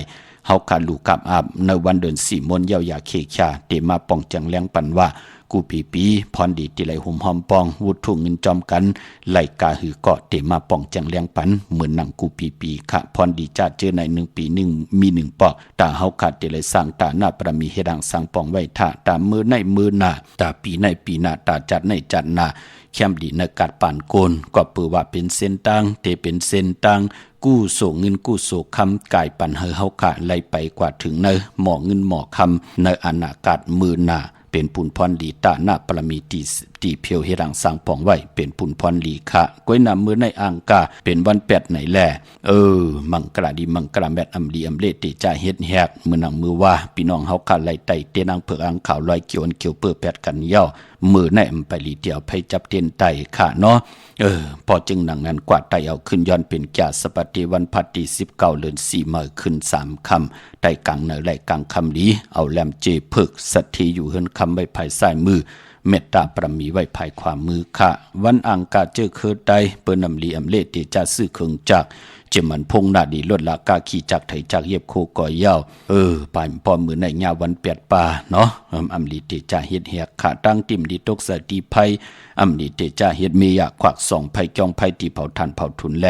เฮาขาดลูกกับอาบในวันเดือน4มนยาวยาเคชาเตมาปองจังแรงปันว่ากูปีพรดีติไหลห่มหอมปองวุฒถุเงินจอมกันไหลกาหือเกาะเตมาปองจังแรงปันเหมือนหนังกูปีค่ะพรดีจัดเจอใน1ปี1มี1ปอกตาเฮาขาดติไหลสร้างตาหน้าประมีเฮดังสร้างปองไว้ท่าตามือในมือหน้าตาปีในปีหน้าตาจัดในจัดหน้าแคมดีในกัดป่านโกนก็เปือว่าเป็นเส้นตังเตเป็นเส้นตังกู้โศเงินกู้โศคำกายปันเฮาขาไล่ไปกว่าถึงในหมอเงินหมอคำในอนาคตมือหน้าเป็นปุนพรลีตาหน้าปรมีตีเพียวเฮรังสร้างปองไว้เป็นปุนพรลีคะก้อยนำมือในอ่างกาเป็นวัน8ไหนแลมังกราดีมังกราแมดอำลีอำเลติจ่าเฮ็ดแฮกมือหนังมือว่าพี่น้องเฮาขาไล่ไต่เตนังเผือกอ่างขาวลอยเกี่ยวเกี่ยวเปื้อ8กันเย้ามือในอำไปลีเดียวไผจับเตียนไต่ค่ะเนาะพอจึงหนังนั้นกวาดไต่เอาขึ้นย้อนเป็นแก่สปฏิวันพัดที่19เดือน4มื้อขึ้น3ค่ำไต่กลางเนไหลกลางคำลีเอาแหลมเจเพิกสัตถีอยู่เฮินคำไว้ภายซ้ายมือเมตตาประมีไว้ภายขวามือค่ะวันอ่างกาเจอเคิดใดเปิ้นนำลีอำเลติจะซื้อเครื่องจักรเจมันพงหน้าดีลดลากาขี่จักรไถจักรเย็บโคก่อยยาวปานพอมือในญาวันเปียดป่าเนาะอำลีติจะเฮ็ดแหกขาตั้งติ่มดีตกสติภัยอำลีติจะเฮ็ดเมียควักส่องภัยจองภัยที่เผาทันเผาทุนแล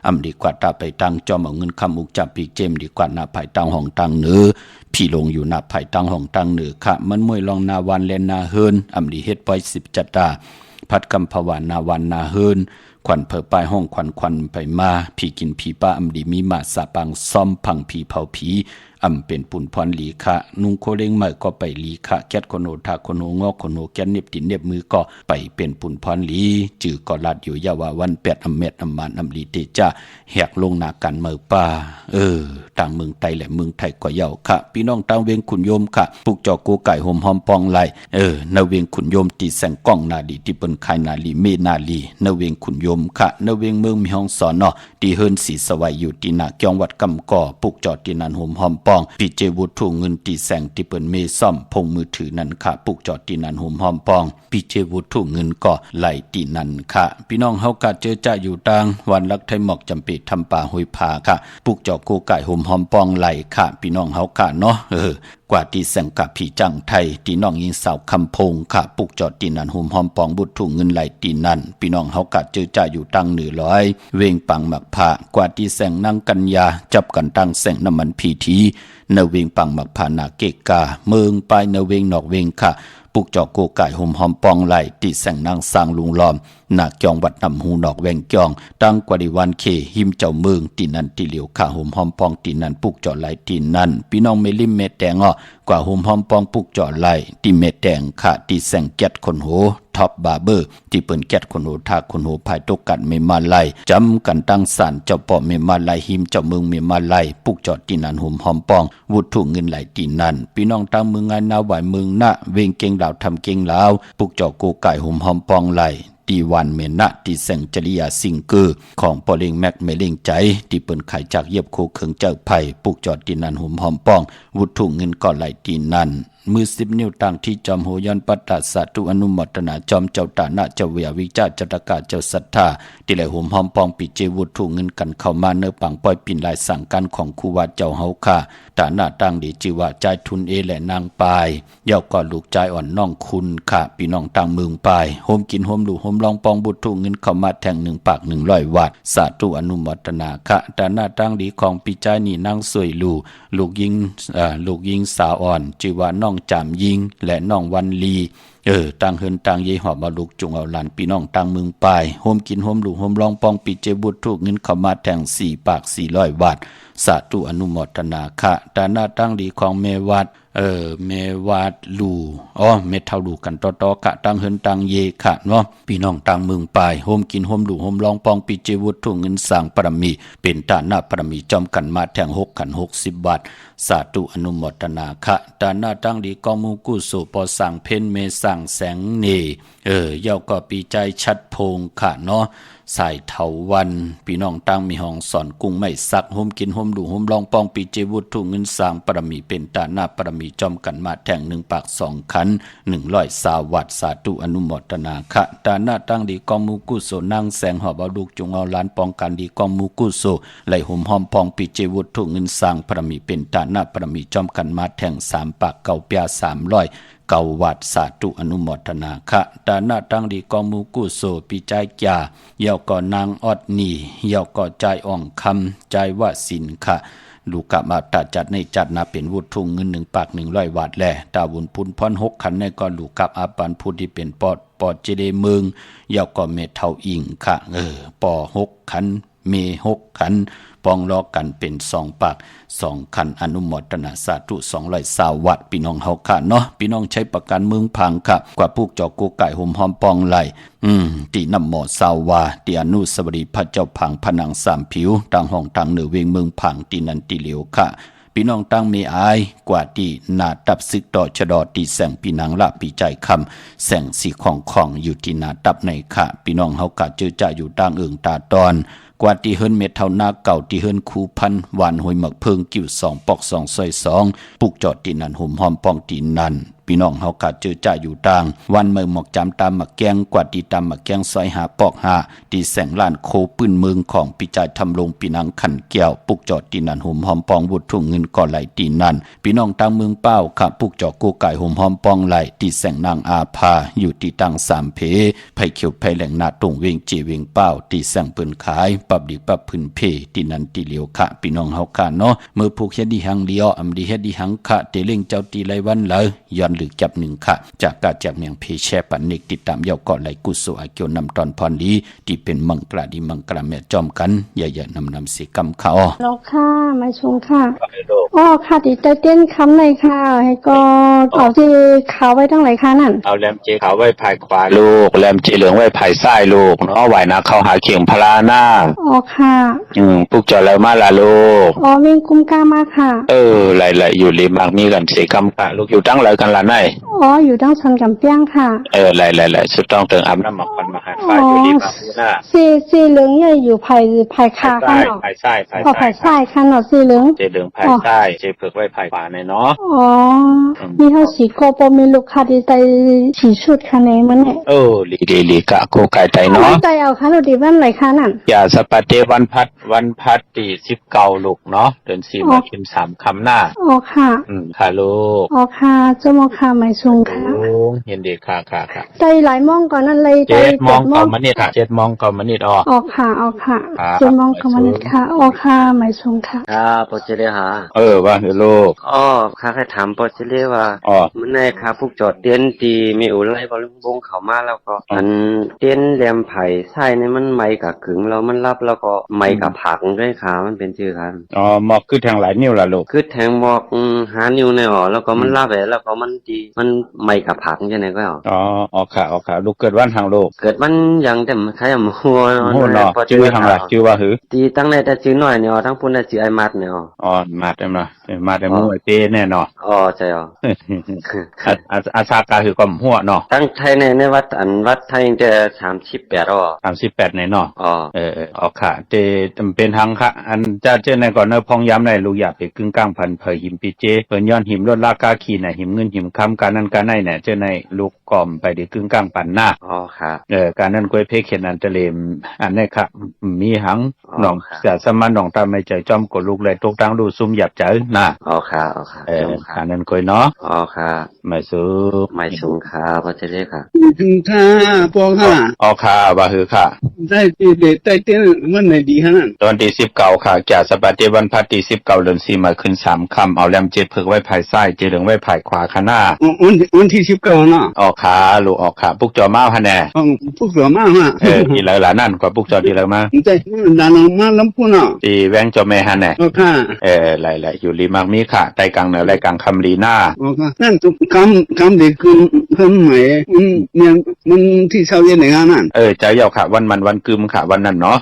อำลีกว่าตาไปตั้งจอมเอาเงินคำอุกจับปีกเจมดีกว่าหน้าภัยตั้งห้องตั้งเนื้อพี่ลงอยู่หน้าภัยตั้งห้องตั้งเนื้อค่ะมันมวยลองนาวันแลนาเฮินอำลีเฮ็ดไว้10จัตตาพัดกำภาวนาวันนาเฮินขวัญเผอปลายห้องขวัญไปมาผีกินผีป้าอำดีมีมาสาปังซ่อมพังผีเผาผีอำเป็นปุ่นพรลีคะนุงโคเล้งใหม่ก็ไปลีคะแก๊ดโคโนทาโคโนงอกโคโนแก๊ดเน็บตินเน็บมือก็ไปเป็นปุ่นพรลีจือก็ลาดอยู่ยาวาวัน8อำเม็ดอำมานอำลีเตจ้าแหกลงนากันเมือป่าต่างเมืองไทยและเมืองไทยก็เยาค่ะพี่น้องต่างเวียงขุนโยมค่ะปลูกจอกูไก่ห่มหอมปองไหลนาเวียงขุนโยมตีแสงก้องนาดีที่เปิ้นคายนาลีเมนาลีนาเวียงขุนโยมค่ะนาเวียงเมืองมีห้องสอนเนาะที่เฮินสีสวัยอยู่ที่นาเกียงวัดกำก่อปลูกจอที่นันห่มหอมปองปีเจวุฒถุเงินตีแสงที่เปิ้นเมซ่อมพงมือถือนั่นค่ะปลูกจอที่นันห่มหอมปองปีเจวุฒถุเงินก็ไหลที่นั่นค่ะพี่น้องเฮากะเจอจ้าอยู่ต่างวันลักไทยหมอกจำปีทำป่าห้วยผาค่ะปลูกจอกูไก่ห่มหอมปองไหลค่ะพี่น้องเฮากะเนาะกว่าที่แสงกับผีจังไทยที่น้องยิงสาวคำพงค่ะปลูกจอดตีนันหุ่มหอมปองบุตรถุงเงินไหลตีนันพี่น้องเฮากัดเจอจ่าอยู่ตั้งเหนือร้อยเวงปังหมักผ้ากว่าที่แสงนั่งกัญญาจับกันตั้งแสงน้ำมันพีทีเนเวงปังหมักผ้านาเกกาเมืองไปเนเวงนอกเวงค่ะปลูกจอโกไก่ห่มหอมปองไหลตีแสงนางสร้างลุงล้อม หนักจองวัดนำหูนอกแวงจองตั้งกว่าดิวันเคหิมเจ้าเมืองตีนันตีเหลียวข้าห่มหอมปองตีนันปุกเจาะไหลตีนันพี่น้องเมลิมเมแตงอ้อกว่าห่มหอมปองปุกเจาะไหลตีเมแตงข้าตีแสงแก๊ดคนโหท็อปบาร์เบอร์ที่เปิ้นแก๊ดคนโหทาคนโหภายตกกันเมมาไลจำกันตั้งศาลเจ้าป่อเมมาไลหิมเจ้าเมืองเมมาไลปุกเจาะตีนันห่มหอมปองวุฒุเงินไหลตีนันพี่น้องตั้งเมืองงานนาไหวเมืองนะเวงเก่งดาวทำเก่งลาวปุกเจาะโกไก่ห่มหอมปองไหลตีวันเมนะตีแสงจริยาสิงเกอร์ของปอลิงแม็กเมลิงใจที่เปิ้นขายจากเย็บโคเขิงเจ้าไผ่ปุกจอดตีนันหุ่มหอมป้องวุฒุเงินก่อไหลตีนันมือ10 นิ้วต่างที่จอมโหยันปัตตาสาธุอนุโมทนาจอมเจ้าตานะเจ้าเวียวิจาจัตกาเจ้าศรัทธาที่ไหลหุ่มหอมป้องปิเจวุฒุเงินกันเข้ามาเนื้อปังปล่อยปิ่นลายสั่งกันของครูวาเจ้าเฮาค่ะตาหน้าตั้งดีจิว่าใจทุนเอและนางปายเย่าก่อลูกใจอ่อนน้องคุณค่ะพี่น้องต่างเมืองปายโฮมกินโฮมลูกโฮมลองปองบุตรเงินเข้ามาแทง1 ปาก100 วัตสาธุอนุโมทนาค่ะตาหน้าตั้งดีของปีใจนี่นางสวยลูกยิงสาวอ่อนจิว่าน้องจามยิงและน้องวันลีต่างเฮินต่างเยหอบมาลูกจุงเอาหลานพี่น้องต่างเมืองปายโฮมกินโฮมลูกโฮมลองปองปีเจบุตรเงินเข้ามาแทง4 ปาก400 วัตสาธุอนุโมทนาค่ะตาหน้าตั้งดีของเมวัดเมวัดลูเมทัลลูกันต่อๆกะตั้งเฮินตั้งเยค่ะเนาะพี่น้องต่างเมืองปายโฮมกินโฮมลูกโฮมลองปองปีเจวุฒุเงินสร้างปรมีเป็นตาหน้าปรมีจอมกันมาแทง6 กัน60 บาทสาธุอนุโมทนาค่ะตาหน้าตั้งดีกองมูกุสุปอสั่งเพ่นเมสั่งแสงเนเย่าก็ปีใจชัดพงค่ะเนาะสายเถาวันพี่น้องตั้งมีห้องสอนกุ้งไม่สักโฮมกินโฮมดูโฮมลองปองปีเจวุฒุเงินสร้างปรมีเป็นตาหน้าปรมีจอมกันมาแทง1 ปาก 2 ขัน100 วัตสาธุอนุโมทนาค่ะตาหน้าตั้งดีกองมูกุโสนั่งแสงหอบเอาลูกจุงเอาล้านปองกันดีกองมูกุโสไหลห่มหอมปองปีเจวุฒุเงินสร้างปรมีเป็นตาหน้าปรมีจอมกันมาแทง3 ปากเก่าเปีย300 วัดสาธุอนุโมทนาค่ะตาหน้าตั้งดีกองมูกุโสปีใจจ่าเย่าก่อนางอดนีเย่าก่อใจอ่องคำใจว่าสินค่ะลูกกะมาตัดจัดในจัดนาเป็นวุฒุเงิน1 ปาก100 วัตแลตาบุญพุนพร6 ขันในก็ลูกกับอาปันผู้ที่เป็นปอดเจเดเมืองเย่าก่อเมเท่าอิงค่ะปอ6 ขันเม6 ขันปองล้อกันเป็น2 ปาก 2 ขันอนุโมทนาสาธุ220 วัตพี่น้องเฮาค่ะเนาะพี่น้องใช้ประกันเมืองพังค่ะกว่าพวกเจ้ากูไก่ห่มหอมปองไหลตีน้ำหมอสาวาตีอนุสวรีพระเจ้าพังผนัง3 ผิวต่างห้องต่างเหนือเวงเมืองพังตีนันตีเหลียวค่ะพี่น้องตั้งเมอายกว่าที่นาตับซึกต่อชะดอตีแสงพี่นางละปีใจคำแสงสีของอยู่ที่นาตับในค่ะพี่น้องเฮากะเจอจะอยู่ต่างตาตอนกว่าที่เฮิรนเม็ดเท่านาเก่าที่เฮิรนคูพันหวานหอยหมักเพิงกิ่ว2 ปอก2 ซอย 2ปุกจอดตีนันห่มหอมปองตีนันพี่น้องเฮากะเจอจ่าอยู่ต่างวันเมืองหมอกจำตามหมักแกงกว่าที่ตามหมักแกงซอยหาปอก5ที่แสงล้านโคปื้นเมืองของปิจายทำลงปีนังขันแก้วปุกจอดตีนันห่มหอมปองวุฒุเงินก่อไหลตีนันพี่น้องต่างเมืองเป้าค่ะปุกจอดกูไก่ห่มหอมปองไหลที่แสงนางอาภาอยู่ที่ตั้ง3 เพไผเขียวไผแหลงนาตรงเวงจีเวงเป้าที่แสงเปิ้นขายปับดิปับพื้นเพที่นันตีเหลียวค่ะพี่น้องเฮาค่ะเนาะเมื่อผูกเฮ็ดดีหังเลียวอำดีเฮ็ดดีหังค่ะเตเล่งเจ้าตีไรวันเลยย้อนหรือจับ1 ค่ะจากกาจากเมียงเพแชปันนิกติดตามเย่าก่อไหลกุศลอาเกียวนำตอนพรดีที่เป็นมังกราดีมังกราแม่จอมกันอย่านำสีกำเขาแล้วค่ะมาชมค่ะค่ะติดใจเต้นคำเลยค่ะให้ก็เอาที่เขาไว้ทั้งหลายค่ะนั่นเอาแรมเจเขาไว้ภายขวาลูกแรมเจเหลืองไว้ภายซ้ายลูกเนาะไหวนะเขาหาเขียงพลาหน้าค่ะปุกจอแล้วมาละลูกวิ่งคุ้มกล้ามากค่ะไหลอยู่ริมมักมีกันสีกำค่ะลูกอยู่ตั้งเลยกันละไหนอยู่ตั้งชันกำเปี้ยงค่ะไหลสุดต้องเติงอาบน้ำหมักปันมาหาฟ้าอยู่ริมมักหน้าสีเหลืองเนี่ยอยู่ภายคาค่ะภายซ้ายภายซ้ายค่ะเนาะสีเหลืองเจเหลืองภายซ้ายเจเผือกไว้ภายขวาในเนาะมีเท่าสีโกโปมีลูกค้าดีใจสีชุดค่ะในมันเนี่ยลีกะโกไก่ไตเนาะใจเอาค่ะเราดีวันไหนค่ะนั่นอย่าสปาเตวันพัดตี19 ลูกเนาะเดือน4 มาคิม3 คำหน้าค่ะค่ะลูกค่ะจม ค่ะหมายสูงค่ะ โอ้เห็นดีค่ะใจหลายมองก่อนนั่นเลย 7 โมงก่อนมานิดค่ะ7 โมงก่อนมานิดออก ออกค่ะครับ 7 โมงก็มานิดค่ะออกค่ะหมายสูงค่ะ ปอจิเลหา ว่าคือลูก ข้าแค่ถามปอจิเลว่า อ๋อ มันในข้าพวกจอดเตียนตีมีอุไรบอลวงเขามาแล้วก็อันเตียนแหลมไผ่ใช่นี่มันไม่กับขึงแล้วมันรับแล้วก็ไม่กับผักด้วยขามันเป็นชื่อครับ หมอกคือทางหลายนิ้วล่ะลูก คือแทงหมอกหานิ้วในแล้วก็มันรับแล้วก็มันดีมันไม่กับผักใช่ไหมก็เอา ออกค่ะลูกเกิดวันทางลูก เกิดมันยังแต่ใครมาหัว โหเนาะชื่อทางหลายชื่อว่าหือ ตีตั้งในแต่ชื่อหน่อยเนี่ยทั้งพุ่นแต่ชื่อไอมัดเนี่ย มาได้มาได้มือไอเต้แน่นอน ใช่อาซากาคือกอมหัวเนาะ ตั้งไทยในวัดไทยจะ38 38ในเนาะออกค่ะเตจำเป็นทางค่ะอันจะเจอในก่อนเนอพองย้ำในลูกอยากไปกึ่งกลางพันเผยหิมปีเจเปิ้นย้อนหิมลดราคาขีน่ะหิมเงินหิมคำการนั้นการไหนเนี่ยเจอในลูกกอมไปดิกึ่งกลางปันหน้าค่ะการนั้นก้อยเพเขียนอันตะเลมอันนี้ค่ะมีหังหนองเสียสมันหนองตาไม่ใจจอมกดลูกเลยตกตั้งดูซุ่มหยับใจน่ะค่ะการนั้นก้อยเนาะค่ะไม่สูงค่ะพอจะเรียกค่ะค่ะปอค่ะค่ะว่าคือค่ะได้เต้นมันไหนดีฮะตอนที่19ค่ะจากสปาเตวันพัดที่19เดือน4มาขึ้น3ค่ำเอาแลม7เพิกไว้ภายซ้ายเจเหลืองไว้ภายขวาข้างหน้าวันที่19เนาะค่ะลูกค่ะปุกจอมาฮะแน่ปุกจอมาฮะอีหลายๆนั่นกว่าปุกจอดีแล้วมาใจดานมาลำพูนเนาะที่แวงจอแม่ฮะแน่ค่ะหลายๆอยู่ลีมากมีค่ะใต้กลางเหนือและกลางคำลีหน้าค่ะนั่นคำเด็กคือเพิ่มใหม่มันที่เช้าเย็นไหนงานนั่นใจเยาค่ะวันกึมค่ะวันนั้นเนาะ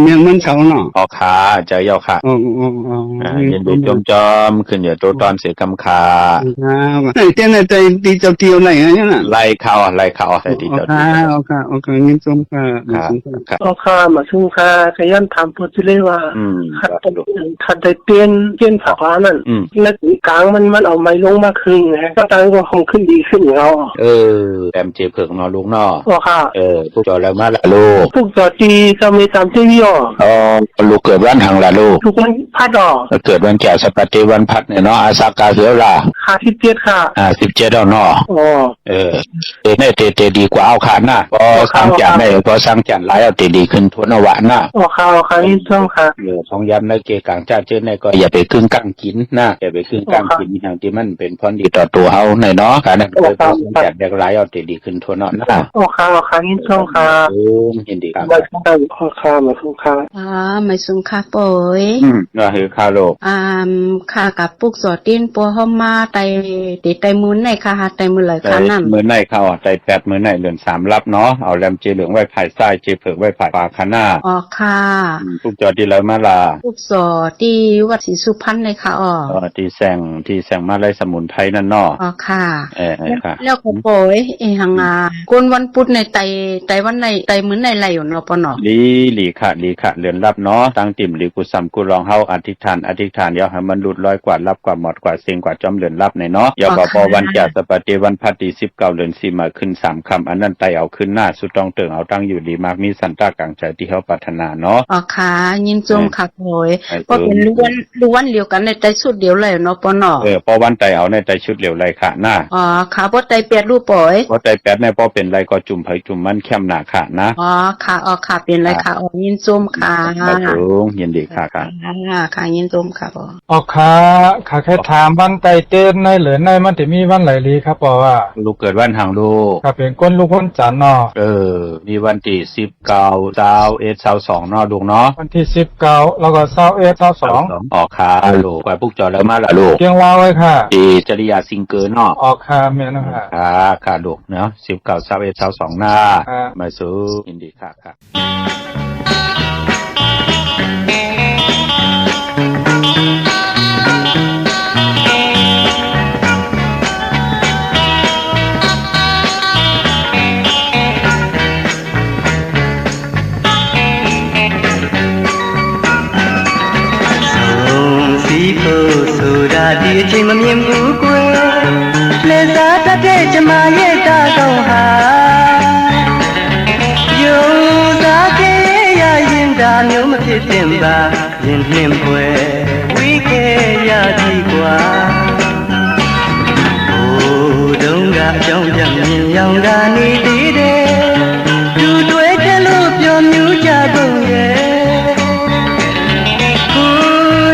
เมียงมันเช้าเนาะค่ะใจเยาค่ะเย็นดูจอมขึ้นอยู่ตัวตอนเสียคำคาเต้นใจตีเจ้าเตียวไหนเนี่ยน่ะไล่เข้าใส่ตีเจ้าค่ะเงินจมค่ะค่ะมาซึ่งค่ะขยันถามพูดเลยว่าขัดได้เปลี่ยนผักร้านนั่นแล้วกลางมันเอาไม้ลงมาครึ่งนะก็ตั้งก็คงขึ้นดีขึ้นเอาแอมเจ็บเผือกนอนลูกนอค่ะพวกจอแล้วมาละลูกพวกจอจีก็มีตามที่วิโลูกเกิดวันทางละลูกทุกวันพัดเกิดวันแก่สปาเตวันพัดเนี่ยเนาะอาซากาเสือล่ะค่ะ17ค่ะ17แล้วเนาะเนี่ยเตดีกว่าเอาขาดนะพอสร้างจันได้พอสร้างจันหลายเอาเตดีขึ้นทวนวะนะค่ะนี่ต้องค่ะท้องย้ำในเกกลางจ้าเจอในก็อย่าไปครึ่งกลางกินนะอย่าไปครึ่งกลางกินอย่างที่มันเป็นพรดีต่อตัวเฮาในเนาะการนั้นเลยพอสร้างจันได้หลายเอาเตดีขึ้นทวนเนาะนะค่ะนี่ต้องค่ะยินดีครับมาสุขค่ะมาสุขค่ะมาสุขค่ะป่วยก็คือคาโลค่ะกับปุกสอดินปัวเฮามาไตมือไหนค่ะไตมือไหลค่ะนั่นมือไหนเข้าไต8มือไหนเดือน3รับเนาะเอาแรมเจเหลืองไว้ภายซ้ายเจเผือกไว้ภายขวาข้างหน้าค่ะปุกจอดีแล้วมาลาปุกสอที่วัดศรีสุพรรณเลยค่ะที่แสงมาไล่สมุนไพรนั่นเนาะค่ะค่ะแล้วก็ป่วยหังกวนวันพุธในไตวันในไตมื้อในไหลอยู่เนาะปะเนาะหลีค่ะเรือนรับเนาะตั้งติ่มหลีกุสัมกุรองเฮาอธิษฐานอย่าให้มันหลุดลอยกว่ารับกว่าหมดกว่าเสียงกว่าจอมเรือนรับในเนาะอย่าก็พอวันจากสปาเตวันพัดที่19เดือน4มาขึ้น3ค่ำอันนั้นไตเอาขึ้นหน้าสุดต้องเติงเอาตั้งอยู่ดีมากมีสันตากลางใจที่เฮาปรารถนาเนาะค่ะยินจงค่ะโอยก็เป็นล้วนเดียวกันในไตชุดเดียวเลยเนาะปะเนาะพอวันไตเอาในไตชุดเหลียวไรค่ะหน้าค่ะบ่ไต8รูปป่อยบ่ไต8ในพอเป็นไรก็จุ่มไผจุ่มมันแคมหน้าค่ะนะค่ะเป็นไรค่ะยินจมค่ะยินดีค่ะค่ะยินจมค่ะค่ะแค่ถามวันไตเต้นในเหลือในมันจะมีวันไหลลีครับบอกว่าลูกเกิดวันทางลูกครับเป็นก้นลูกคนจันเนาะมีวันที่19 21 22เนาะลูกเนาะวันที่19แล้วก็21 22ค่ะลูกกว่าปุกจอแล้วมาละลูกเพียงว่าไว้ค่ะจริยาซิงเกิลเนาะค่ะแม่นะค่ะลูกเนาะ19 21 22หน้ามาสู้ยินดีค่ะဒီအချိန်မမြင်ဘူးကွယ်လှည့်စားတတ်တဲ့ကျမရဲ့တာကောင်းဟာယုံစားခဲ့ရရင်ဒါမျိုးမဖြစ်သင့်ပါရင်နှင်းပွဲဝိခဲ့ရသည်ကွာဟို ကြောင့်ကြောင့်မြင်ရောင်ကနေသေးတယ်သူတွေ့တယ်လို့ပြောမြူးကြကုန်ရဲ့ကို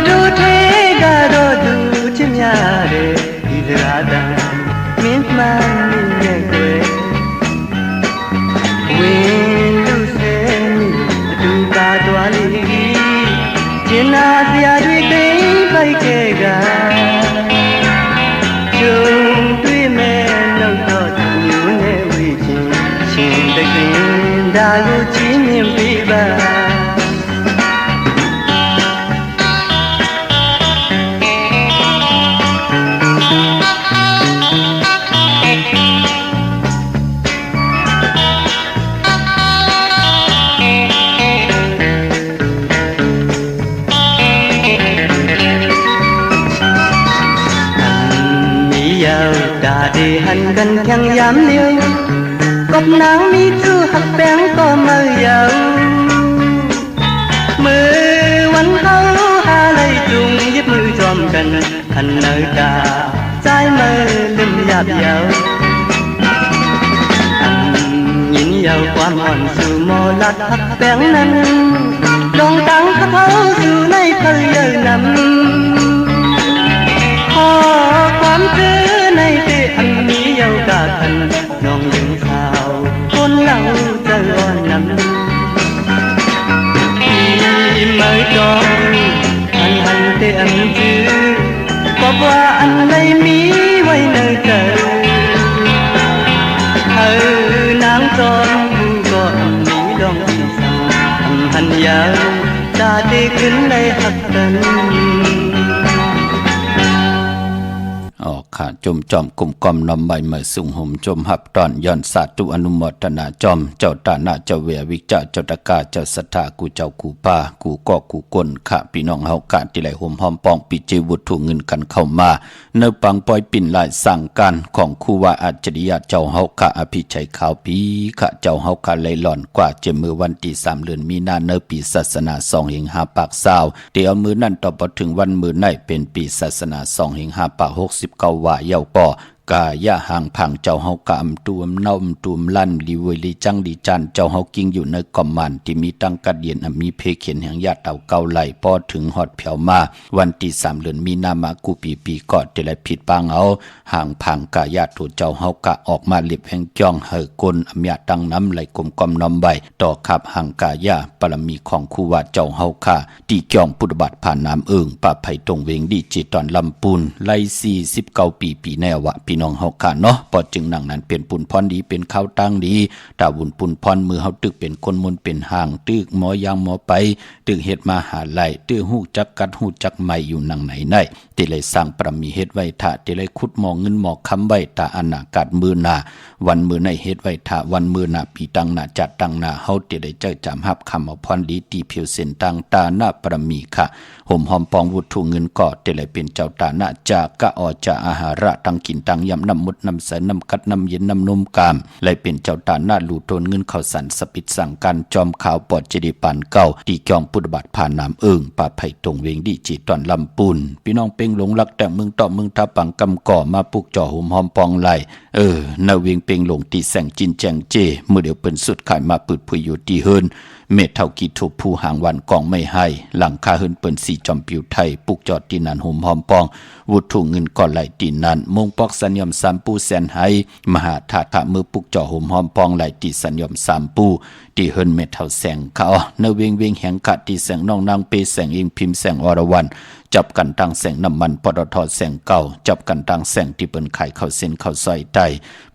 တို့ထဲကတော့သူချစ်များတယ်ဒီစကားတန်မင်းမှန်နေရဲ့ကွယ်ဝင်လူစဲအတူပါသွားလိကျင်နာစရာတွေသိမ့်ပိုက်ခဲ့ကကျုံတွေ့မဲ့နောက်တော့သူမျိုးနဲ့ဝေးချင်းရှင်တကင်ဒါကိုကြည့်မြင်ပေးပါđể hành gần thằng dám liêu cốc nắng mi thu hạt bén có mơ giàu mơ quanh khâu ha lây trùng giúp mưa tròn gần thành nơi ta trái mơ lim dạp dạo nhìn vào qua mòn sự mò lát hạt bén năn lòng tăng khắp thấu sự nay thời giờ nằmความคือในที่อันนี้เยาวกาทันน้องยังสาวคนเราจะร้อนนำที่ไม่ต้องอันเตอันจื้อบอกว่าอันไหนมีไว้ในใจนางจอนผู้ก่อนนี้ลองสั่งหันยาวตาได้ขึ้นในหักกันออกขาจมจอมกลุ่มกอมนำใบเมื่อสุงห่มจมหับตอนย้อนสาธุอนุโมทนาจอมเจ้าตาหน้าเจ้าเวียวิจาเจ้าตะกาเจ้าสัทธากูเจ้ากูป้ากูก็กูกลข้าพี่น้องเฮากะที่ไหลห่มหอมปองปิจิวุฒุเงินกันเข้ามาเนื้อปังปล่อยปิ่นลายสั่งการของครูว่าอัจฉริยะเจ้าเฮากะอภิชัยขาวปีข้าเจ้าเฮากะไหลหล่อนกว่าเจมือวันที่3 เดือนมีนาเนื้อปีศาสนา2 เฮง5 ปากซาวเดี๋ยวมือนั่นต่อพอถึงวันมือในเป็นปีศาสนา2 เฮง5 ปาก69ว่าเยาก็กายะห่างพังเจ้าเฮากะอำตูมเน่าอำตูมลั่นลีเวลีจังลีจันเจ้าเฮากิ้งอยู่ในกอมมันที่มีตั้งกัดเดียนมีเพเขียนแห่งญาติเต่าเก่าไหลพอถึงฮอดเผียวมาวันที่3 เดือนมีนามากูปีกอดที่ไรผิดปางเอาห่างพังกายะถูเจ้าเฮากะออกมาเล็บแห่งจ้องเฮกลอำยาตั้งน้ำไหลกลมกอมน้อมใบต่อขับห่างกายะปรมีของครูว่าเจ้าเฮาค่ะที่จ้องพุทธบัตรผ่านน้ำป่าไผ่ตรงเวงดีจิตตอนลำปูนไล่49 ปีแน่วะพี่น้องเฮาค่ะเนาะพอจึงนั่งนั้นเป็นปุนพรดีเป็นข้าวตั้งดีตาบุญปุนพรมือเฮาตึกเป็นคนมนเป็นห่างตึกหมอยางหมอไปตึกเฮ็ดมาหาไหลตึกฮู้จักกัดฮู้จักใหม่อยู่นั่งไหนได้ติเลยสร้างประมีเฮ็ดไว้ท่าติเลยขุดหมอเงินหมอค้ำไว้ตาอนาคตมือหน้าวันมือในเฮ็ดไว้ท่าวันมือหน้าปีตังหน้าจัดตังหน้าเฮาติได้เจ้าจำรับคำเอาพรดีตีผิวเส้นตังตาหน้าประมีค่ะห่มหอมปองวุฒุเงินก่อติเลยเป็นเจ้าตาหน้าจากะออจะอาหาระตังกินตังยำน้ำมุดน้ำใสน้ำกัดน้ำเย็นน้ำนมกามเลยเป็นเจ้าตาหน้าหลูโตนเงินข้าวสันสปิดสั่งการจอมขาวปอดเจดีปานเก่าตีจอมพุทธบัตรผ่านน้ำป่าไผ่ตรงเวงดีจีตอนลำปูนพี่น้องเป่งหลงรักแต่มึงต่อมึงทับปังกำก่อมาปลุกจ่อหุ่มหอมปองไหลนาเวียงเป่งหลงตีแสงจินแจงเจเมื่อเดี๋ยวเป็นสุดขายมาปืดพุยอยู่ตีเฮินเมฆเท่ากีถูกผู้หางวันกองไม่ให้หลังคาเฮินเปิ้นสีจอมปิวไทยปลุกจอดตีนันหุ่มหอมปองวุฒุเงินก่อนไหลตีนันมงปอกสัญญมสามปูแสนให้มหาถาถะมือปลุกจ่อหุ่มหอมปองไหลตีสัญญมสามปูตีเฮินเมฆเท่าแสงเขาเนเวียงเวียงแหงกะตีแสงน้องนางเปแสงเองพิมพ์แสงอรวรรณจับกันตั้งแสงน้ำมันปตท.แสงเก่าจับกันตั้งแสงที่เปิ้นขายข้าวเส้นข้าวซอยไต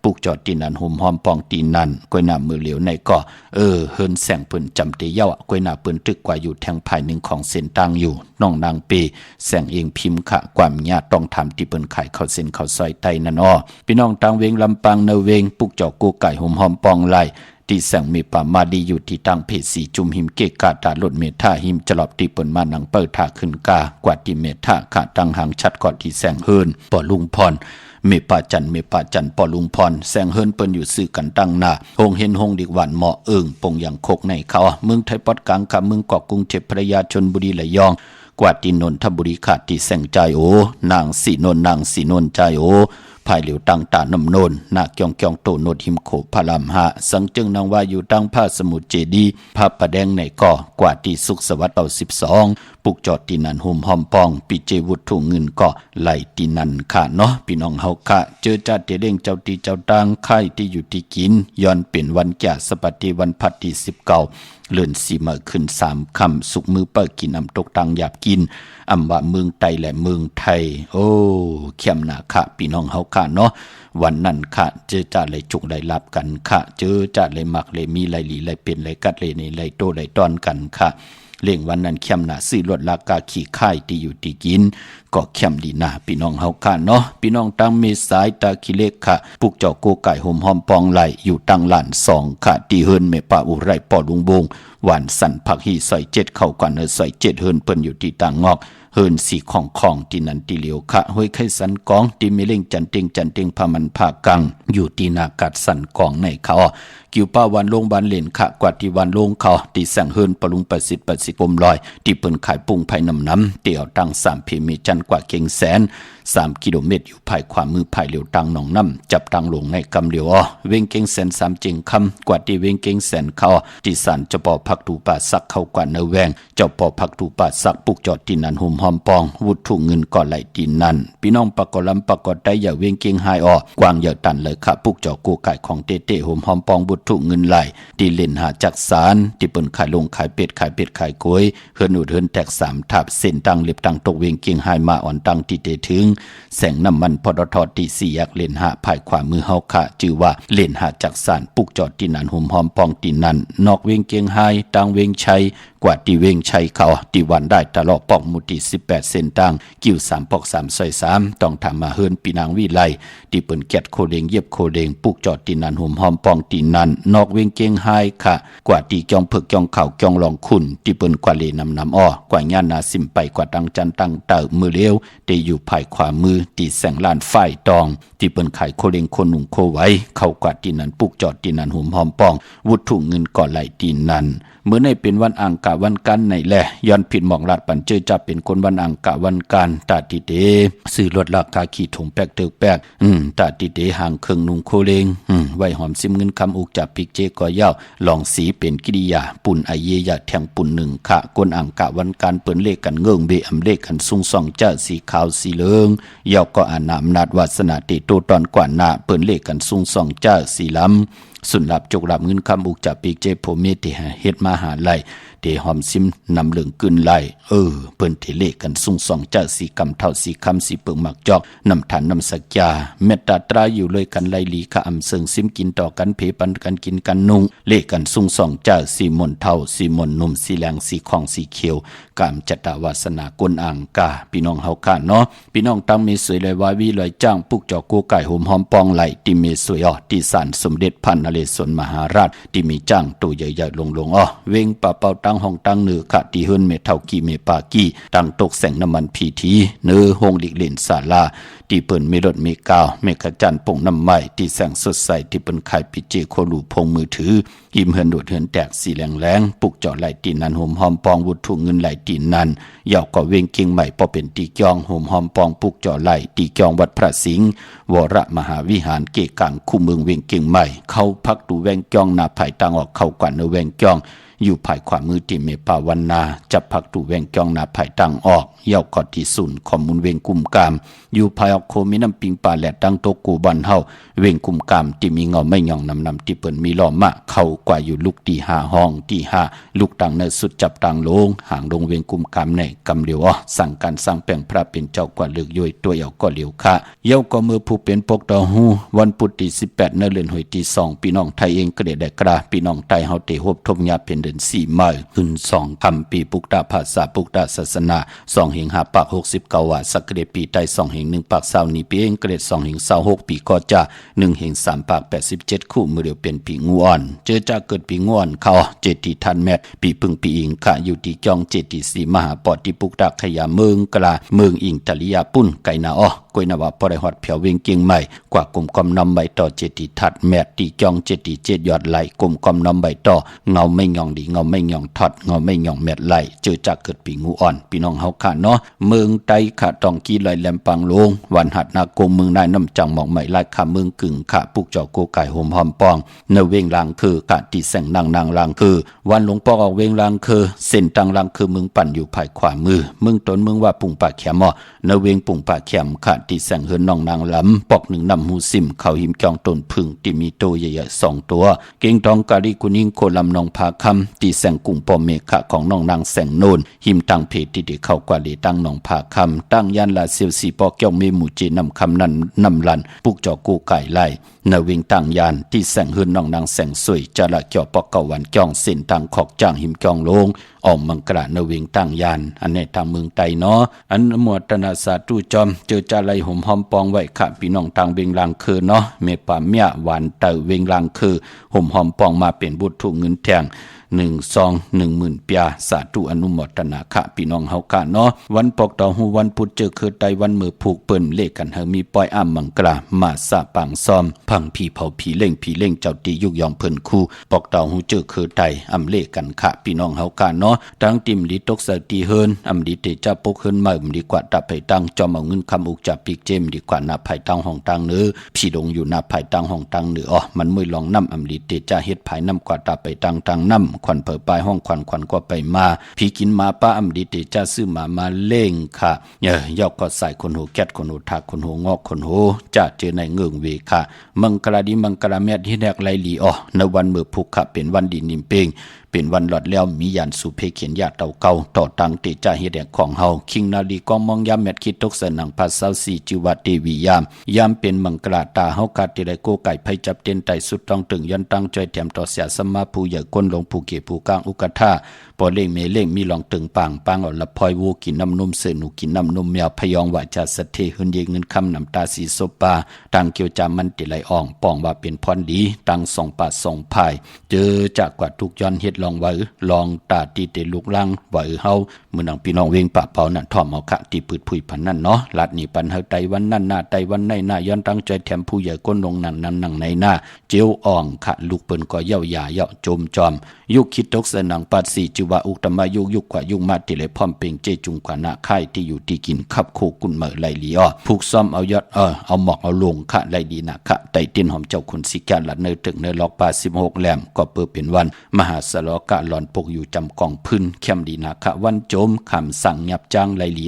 ปลูกจอดตีนันหุ่มหอมปองตีนันก้อยหน้ามือเหลียวในก็เฮินแสงเปิ้นจำเตเย้าก้อยหน้าเปิ้นตึกกว่าอยู่แทงภายหนึ่งของเส้นตั้งอยู่น้องนางเปแสงเองพิมพ์ขะความญาติต้องทำที่เปิ้นขายข้าวเส้นข้าวซอยไตนั่นพี่น้องตังเวงลำปางเนเวงปลูกจอกูไก่หุ่มหอมปองไหลที่แสงมีป่ามาดีอยู่ที่ตั้งเพศสีจุมหิมเกกาตาลดเมท่าหิมจลอบตีเปิ่นมานังเปิดท่าขึ้นกากว่าที่เมท่าขาตั้งหางชัดก่อนที่แสงเฮินปอลุงพรเมป่าจันปอลุงพรแสงเฮินเปิ้นอยู่ซื้อกันตั้งหน้าหงเห็นหงดิกหวานเหมาะปงอย่างโคกในเขาเมืองไทยปอดกลางกับเมืองเกาะกรุงเทพพระยาชลบุรีระยองกว่าที่นนทบุรีขาดที่แสงใจนางสีนนใจ ภายเหลียวตังตานำโนนนาเกียงเกียงโตโนดหิมโขพระลำหะสังจึงนางว่าอยู่ตังผ้าสมุทรเจดีพระประแดงในก่อกว่าที่สุขสวัสดิ์เอา12ปุกจอดตีนันหุมหอมปองปีเจวุฒถุเงินก็ไหลตีนันค่ะเนาะพี่น้องเฮาค่ะเจอจัดเตเด้งเจ้าตีเจ้าตังค่ายที่อยู่ที่กินย้อนเป็นวันแก่สปฏิวันพัดที่19เลื่อนสีมาขึ้น3ค่ำสุกมือเปิดกินตกตังหยาบกินอำว่าเมืองไตและเมืองไทยโอ้เข้มหนาค่ะพี่น้องเฮาค่ะเนาะวันนั้นค่ะเจอจัดเลยจุกได้รับกันค่ะเจอจัดเลยมักเลยมีไหลหลีไหลเป็นไหลกัดเลยในไหลโตไหลตอนกันค่ะเล่งวันนั้นเข้มหนาซื้อรถลากาขี่ค่ายที่อยู่ที่กินก็เข้มดีหนาพี่น้องเฮาค่ะเนาะพี่น้องตั้งเมสายตาคิเล็กค่ะปุกเจ้าโกไก่ห่มหอมปองไหลอยู่ตั้งหลาน2ค่ะที่เฮินเมปาอุไรปอลุงบงหวานสันผักฮีซอย7เข้ากันซอย7เฮินเปิ้นอยู่ที่ต่างงอกเฮินสีของที่นันติเหลียวค่ะห้วยไข่สันกองที่เมเล่งจันเต็งพามันภากังอยู่ที่นากัดสันกองในเขากิวป้าวันลงบานเหรียญค่ะกว่าที่วันลงเขาที่แสงเฮินปรุงประสิทธิ์ปมลอยที่เปิ้นขายปุ้งไผ่น้ำเตี่ยวตั้ง3พีมีจันกว่าเก่งแสน3กิโลเมตรอยู่ภายขวามือภายเหลียวตังหนองน้ำจับตังลงในกำเหลียวเวงเก่งแสน3เจงคำกว่าที่เวงเก่งแสนเขาที่สันเจ้าปอพักตูป่าสักเข้ากว่าเนแวงเจ้าปอพักตูป่าสักปุกจอดที่นันหุมหอมปองวุฒถุเงินก่อไหลที่นั่นพี่น้องปะกอลำปะกอได้อย่าเวงเก่งหายกวางอย่าตันเลยค่ะปุกจอกูไก่ของเต้หุมหอมปองวุฒถุเงินไหลที่เล่นหาจักสารที่เปิ้นขายลงขายเป็ดขายกล้วยเฮินอุดเฮินแตก3ทับเส้นตั้งเล็บตั้งตกเวงเก่งหายมาอ่อนตั้งที่เตถึงแสงน้ำมันปตทที่4แยกเล่นหาภายขวามือเฮาค่ะชื่อว่าเล่นหาจักสารปุกจอดที่นันหุมหอมปองที่นั่นนอกเวงเก่งหายตังเวงชัยกว่าที่เวงชัยเขาที่วันได้ตลอดปอกมุติ18เส้นตั้งกิ้ว3ปอก3ซอย3ต้องทำมาเฮินปีนางวิไลที่เปิ้นแกดโคเดงเย็บโคเดงปุกจอดที่นันหุมหอมปองที่นั่นนอกเวงเก่งหายค่ะกว่าที่จองเพิกจองเข่าจองลองคุณที่เปิ้นกว่าเลนำกว่าญาณนาสิมไปกว่าตังจันตังเต่ามือเลี้ยวที่อยู่ภายขวามือที่แสงลานฝ่ายตองที่เปิ้นขายโคเดงคนหนุ่งโคไว้เข้ากว่าที่นั้นปุกจอดที่นันหุมหอมปองวุฒถุเงินก่อไหลที่นั่นเมื่อในเป็นวันอังคารวันกันในแหละย้อนผิดหมองลาดปันเจอจะเป็นคนวันอังคารวันกันตาติเดซื้อรถราคาขี่ถงแปกเติกแปกตาติเดห่างเครื่องนุ่งโคเลงไว้หอมซิมเงินคำอุกจับปิกเจก่อยาวลองสีเป็นกิริยาปุ่นไอเยยาแทงปุ่นหนึ่งค่ะกนอังคารวันกันเปิ้นเลขกันเงื่องเบอำเลขกันซุงส่องเจ้าสีขาวสีเหลืองยาวก็อานามนาดวาสนาติโตตอนกว่าหน้าเปิ้นเลขกันซุงส่องเจ้าสีล้ำสุนลับจกลับเงินคำอุกจับปีกเจโพเมติเฮ็ดมาหาไลเตหอมซิมนำเหลืองกึนไลเปิ้นเทเลกันซุงส่องเจ้าสีกำเท่าสีคำสีเปิงหมักจอกนำฐานนำสักยาเมตตาตราอยู่เลยกันไลลีคะอำเซิงซิมกินต่อกันเพปันกันกินกันนุงเลกันซุงส่องเจ้าสีมนเท่าสีมนนุ่มสีแหลงสีของสีเขียวกามจัตวาสนากลอ่างกาพี่น้องเฮาค่ะเนาะพี่น้องตั้งมีสวยเลยวาวีลอยจ้างปุกจอกโกไก่หอมหอมปองไหลที่มีสวยที่ศาลสมเด็จพันนเรศวรมหาราชที่มีจ้างตัวใหญ่ๆลงเวงปะเป่าตั้งห้องตั้งเนือค่ะที่เฮิรนเมเท่ากีเมปากีตั้งตกแสงน้ำมันพีทีเนือห้องดิกเล่นศาลาที่เปิ้นมีรถมีกาวเมฆจันทร์ป่งน้ำไม้ที่แสงสดใสที่เปิ้นขายปิเจโคลูพงมือถือยิ้มเฮินโดดเฮินแตกสีแรงปุกเจาะไหลตีนันหอมหอมปองวุฒถุเงินไหลตีนันยาวก็เวงเก่งใหม่พอเป็นตีจองหอมหอมปองปุกเจาะไหลตีจองวัดพระสิงห์วรมหาวิหารเกกังคู่เมืองเวงเก่งใหม่เข้าพักดูแวงจองนาภายตังออกเข้ากว่าเนแวงจองอยู่ภายขวามือที่เมปาวันนาจับพักดูแวงจองนาภายตังออกเย่ากอดที่ศูนย์ข้อมูลเวงกุมกามอยู่ภายออกโคมีน้ำปิงปลาแหลดดังโตกูบันเฮาเวงกุมกามที่มีเงาไม่หย่องนำที่เปิ้นมีล้อมะเข้ากว่าอยู่ลูกที่5ห้องที่5ลูกตังในสุดจับตังลงห่างลงเวงกุมกามในกำเหลียวสั่งการสร้างแปลงพระเป็นเจ้ากว่าเลือกย่อยตัวเย่าก็เหลียวค่ะเย่าก็มือผู้เป็นปกตอหูวันพุธที่18เดือนหอยที่2พี่น้องไทยเองก็ได้กระพี่น้องไทยเฮาเตฮบทบยาเป็นเดือน4มื้อขึ้น2คำปีปุกตาภาษาปุกตาศาสนา2เฮง5ปาก69ว่าสักเดปีใต้2เฮง1ปาก20นี้ปีเองเกรด2เฮง26ปีก็จะ1เฮง3ปาก87คู่มือเดียวเป็นปีงูอ่อนเจอจะเกิดปีงูอ่อนเขาเจติทันแมทปีพึ่งปีอิงค่ะอยู่ที่จองเจติสีมหาปอดที่ปุกตาขยาเมืองกลาเมืองอิงตะลิยาปุ่นไกนา กวยนว่าพอได้ฮอดเผียวเวงเกียงใหม่กว่ากลุ่มกอมนำใบต่อเจติทัดแมดตีจองเจติเจ็ดยอดไหลกลุ่มกอมนำใบต่อเงาไม่หย่องดีเงาไม่หย่องทอดเงาไม่หย่องแมดไหลเจอจากเกิดปีงูอ่อนพี่น้องเฮาค่ะเนาะเมืองไตค่ะตองกีลอยแหลมปังลงวันหัดนาคมเมืองนายน้ำจังหมองใหม่ไล่ค่ะเมืองกึ่งค่ะปุกเจ้าโกไก่โฮมหอมปองเนเวงลางคือค่ะที่แสงนางลางคือวันหลวงปอกออกเวงลางคือเส้นตังลางคือเมืองปั่นอยู่ภายขวามือเมืองตนเมืองว่าปุ่งปากแขมเนเวงปุ่งปากแขมค่ะที่แสงเฮือนน้องนางลำปอกหนึ่งนำหูซิมเขาหิมจองต้นพึ่งที่มีโตใหญ่ๆ2ตัวเก่งทองกาลีกุนิ่งโคลำนองพาคำที่แสงกุ้งปอมเมฆะของน้องนางแสงโนนหิมตังเพจที่ได้เข้ากว่าเลยตั้งน้องพาคำตั้งยันลาเซียวสีปอกเกี่ยวเมหมูจีนำคำนั้นนำลันปุกจอกูไก่ไล่เนเวงตั้งยานที่แสงเฮือนน้องนางแสงสวยจะละเกี่ยวปอกเกาวันจ้องเส้นตังขอกจ้างหิมจองลงออกมังกระเนเวงตั้งยานอันในทางเมืองไตเนาะอันหมวดตนาสาตุจอมเจอจะไล่ห่มหอมปองไว้ค่ะพี่น้องทางเวงลางคือเนาะเมป่าเมียหวานเตอเวงลางคือห่มหอมปองมาเป็นบุตรถูกเงินแทง10,000 เปียสาธุอนุโมทนาค่ะพี่น้องเฮากะเนาะวันปอกต่อหูวันพุธเจอคือไตวันมือผูกเปิ้นเลขกันเฮามีปอยอ้ำมังกรามาสะปังซ้อมพังพี่เผาผีเล่งเจ้าตียุกยองเพิ่นคู่ปอกต่อหูเจอคือไตอำเลขกันค่ะพี่น้องเฮากะเนาะตั้งติมลิตกสติเฮินอำดีเตจะปกเฮินมาดีกว่าตับไปตั้งจอมเอาเงินคำอุกจับปีกเจมดีกว่าหน้าภายตั้งห้องตั้งเนื้อพี่ลงอยู่หน้าภายตั้งห้องตั้งเนื้อมันมือลองน้ำอำดีเตจะเฮ็ดภายน้ำกว่าตับไปตั้งน้ำควันเผอปลายห้องควันก็ไปมาพี่กินมาป้าอำดีเตจะซื้อมาเล่งค่ะยอกก็ใส่คนหูแก๊ดคนหูทักคนหูงอกคนหูจะเจอในเงืองเวค่ะมังกรดีมังกรแมดที่แนกไลลีในวันมือผูกค่ะเป็นวันดีนิมเปงเป็นวันหลอดแล้วมียันสุเพเขียนยาเต่าเก่าต่อตังเตจาเฮ็ดแดกของเฮาคิงนาลีกองมองยามแมดคิดตกเสนังภาษาสีจิวเทวียามเป็นมังกราตาเฮากาติไลโกไก่ไผจับเต้นไตสุดต้องตึงยันตั้งจอยแถมต่อเสียสมาผู้ใหญ่ก้นลงผู้เกผู้กลางอุกทาปอเล่งเมเล่งมีลองตึงปังเอาละพอยวูกินน้ำนมเสนูกินน้ำนมแมวพยองว่าจะสะเทหึนเยเงินคำน้ำตาสีโซปาตังเกียวจามันติไหลอ่องปองว่าเป็นพรดีตัง2 ปา2 ภายเจอจากกว่าทุกย้อนเฮ็ดลองไว้ลองตาตีเตลุกลังไหวเฮามื้อนังพี่น้องเวงปะเปานั่นท่อมเอาคะที่ปืดผุยพันนั่นเนาะลัดนี่ปันเฮาไตวันนั้นหน้าไตวันในหน้าย้อนตั้งใจแถมผู้ใหญ่ก้นลงนั่งในหน้าเจียวอ่องคะลูกเปิ้นก็เย้ายาเย้าโจมจอมยุคคิดตกเสนังปัดสีจิวะอุตมะยุกกว่ายุคมาติเลยพร้อมเป่งเจจุงกว่านาค่ายที่อยู่ที่กินขับโคกุนเหมอไหลลีผูกซ้อมเอายอดเอาหมอกเอาลงคะไหลดีนะคะไตเตียนหอมเจ้าคุณสิกาละเนตึกเนล็อกปา16แหลมก็เปิดเป็นวันมหาสลกะหลอนปกอยู่จำกองพื้นเข้มดีนะคะวันโจมคำสั่งยับจ้างไหลลี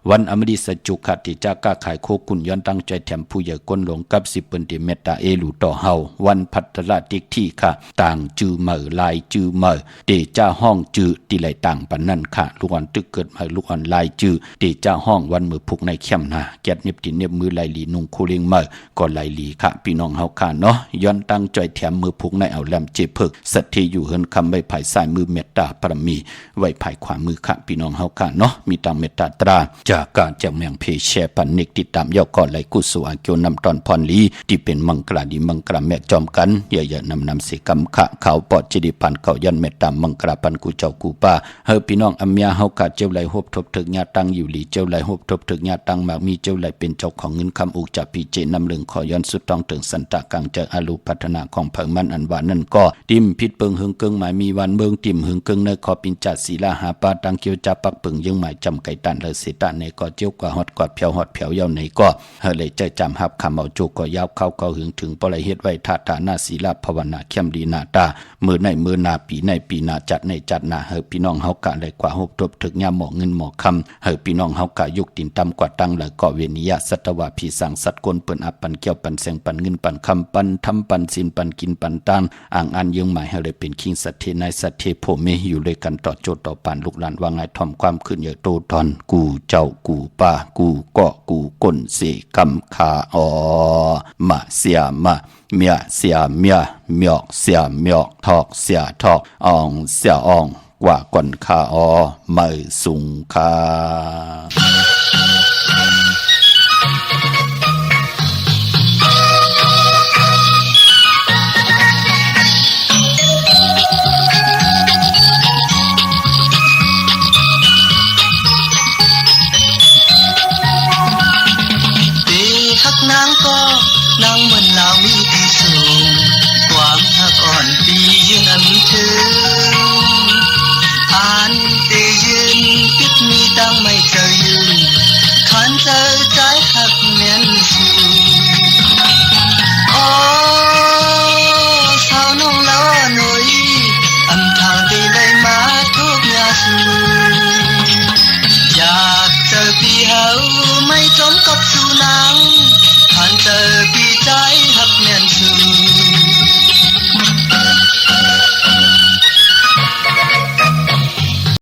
วันอมดิสจุกะติจาก้าขายโคกุนย้อนตั้งใจแถมผู้ใหญ่ก้นหลงกับ10เปิ้นติเมตตาเอลูต่อเฮาวันพัทละติกที่ค่ะต่างจือเหมอลายจือเหมอเตจ้าห้องจือติไหลต่างปันนั่นค่ะลูกอ่อนตึกเกิดมาลูกอ่อนลายจือเตจ้าห้องวันมือผูกในเข้มนาแกดเน็บติเน็บมือไหลลีนุ่งคูเลียงเหมอก็ไหลลีค่ะพี่น้องเฮาค่ะเนาะย้อนตั้งใจแถมมือผูกในเอาแหลมเจเพิกสัตย์ที่อยู่เฮินคำไว้ภายซ้ายมือเมตตาปรมีไว้ภายขวามือค่ะพี่น้องเฮาค่ะเนาะมีตังเมตตาตราจากการจากเมืองเพแชปันนิกติดตามย่อก่อไหลกุศลอาเกียวนำตอนพรลีที่เป็นมังกราดีมังกราแม่จอมกันอย่านำเสกำขะเขาปอดจิดิพันเขายันเมตตามังกราปันกูเจ้ากูป้าเฮอพี่น้องอำยาเฮากะเจ้าไหลฮบทบถึกญาตังอยู่หลีเจ้าไหลฮบทบถึกญาตังมากมีเจ้าไหลเป็นเจ้าของเงินคำอุกจับปีเจนำเรื่องขอย้อนสุดต้องถึงสันตะกังเจออารุพัฒนาของเพิงมันอันว่านั่นก็ติมพิษเปิงหึงเกิงหมายมีวันเมืองติมหึงเกิงในขอปินจัดศีลาหาปาตังเกียวจับปักเปิงยังหมายจำไก่ตันเลยเสตะในก็เจียวกว่าฮอดกว่าเพียวฮอดเพียวเย้าในก็เฮเลยใจจำหับคำเอาจุกก็ยาวเข้าก็หึงถึงปล่อยเฮ็ดไว้ทาตาหน้าศีลาภาวนาเข้มดีนาตามือในมือนาปีในปีนาจัดในจัดนาเฮพี่น้องเฮากะเลยกว่าฮบทบถึกยามหมอเงินหมอคำเฮพี่น้องเฮากะยุกตินตำกว่าตั้งเลยก็เวนิยะสัตวะพี่สังสัตกลเปิ้นอับปันเกี่ยวปันแสงปันเงินปันคำปันทำปันศีลปันกินปันตานอ่างอันยังหมายเฮเลยเป็นคิงสัตเทในสัตเทโพเมอยู่เลยกันต่อโจต่อปานลูกหลานว่าไงถ่อมความขึ้นอย่าโตตอนกูเจ้ากูป้ากูเกาะกูก้นเสกำคามาเสียมาเมียเสียเมียเมียกเสียเมียกทอกเสียทอกอ่องเสียอ่องกว่าก่อนคาไม่สุงคาเต ยืนอันถึงอ่านตียืนปิดมีตั้งไม่เจอยืนขันเจอใจหักเมียนสูโอ้สาวน้องล้อหนุ่ยอันทางที่ได้มาทุกยาสูอยากเจอพี่เฮาไม่จมกับสู่นางขันเจอพี่ใจหักเมียนสู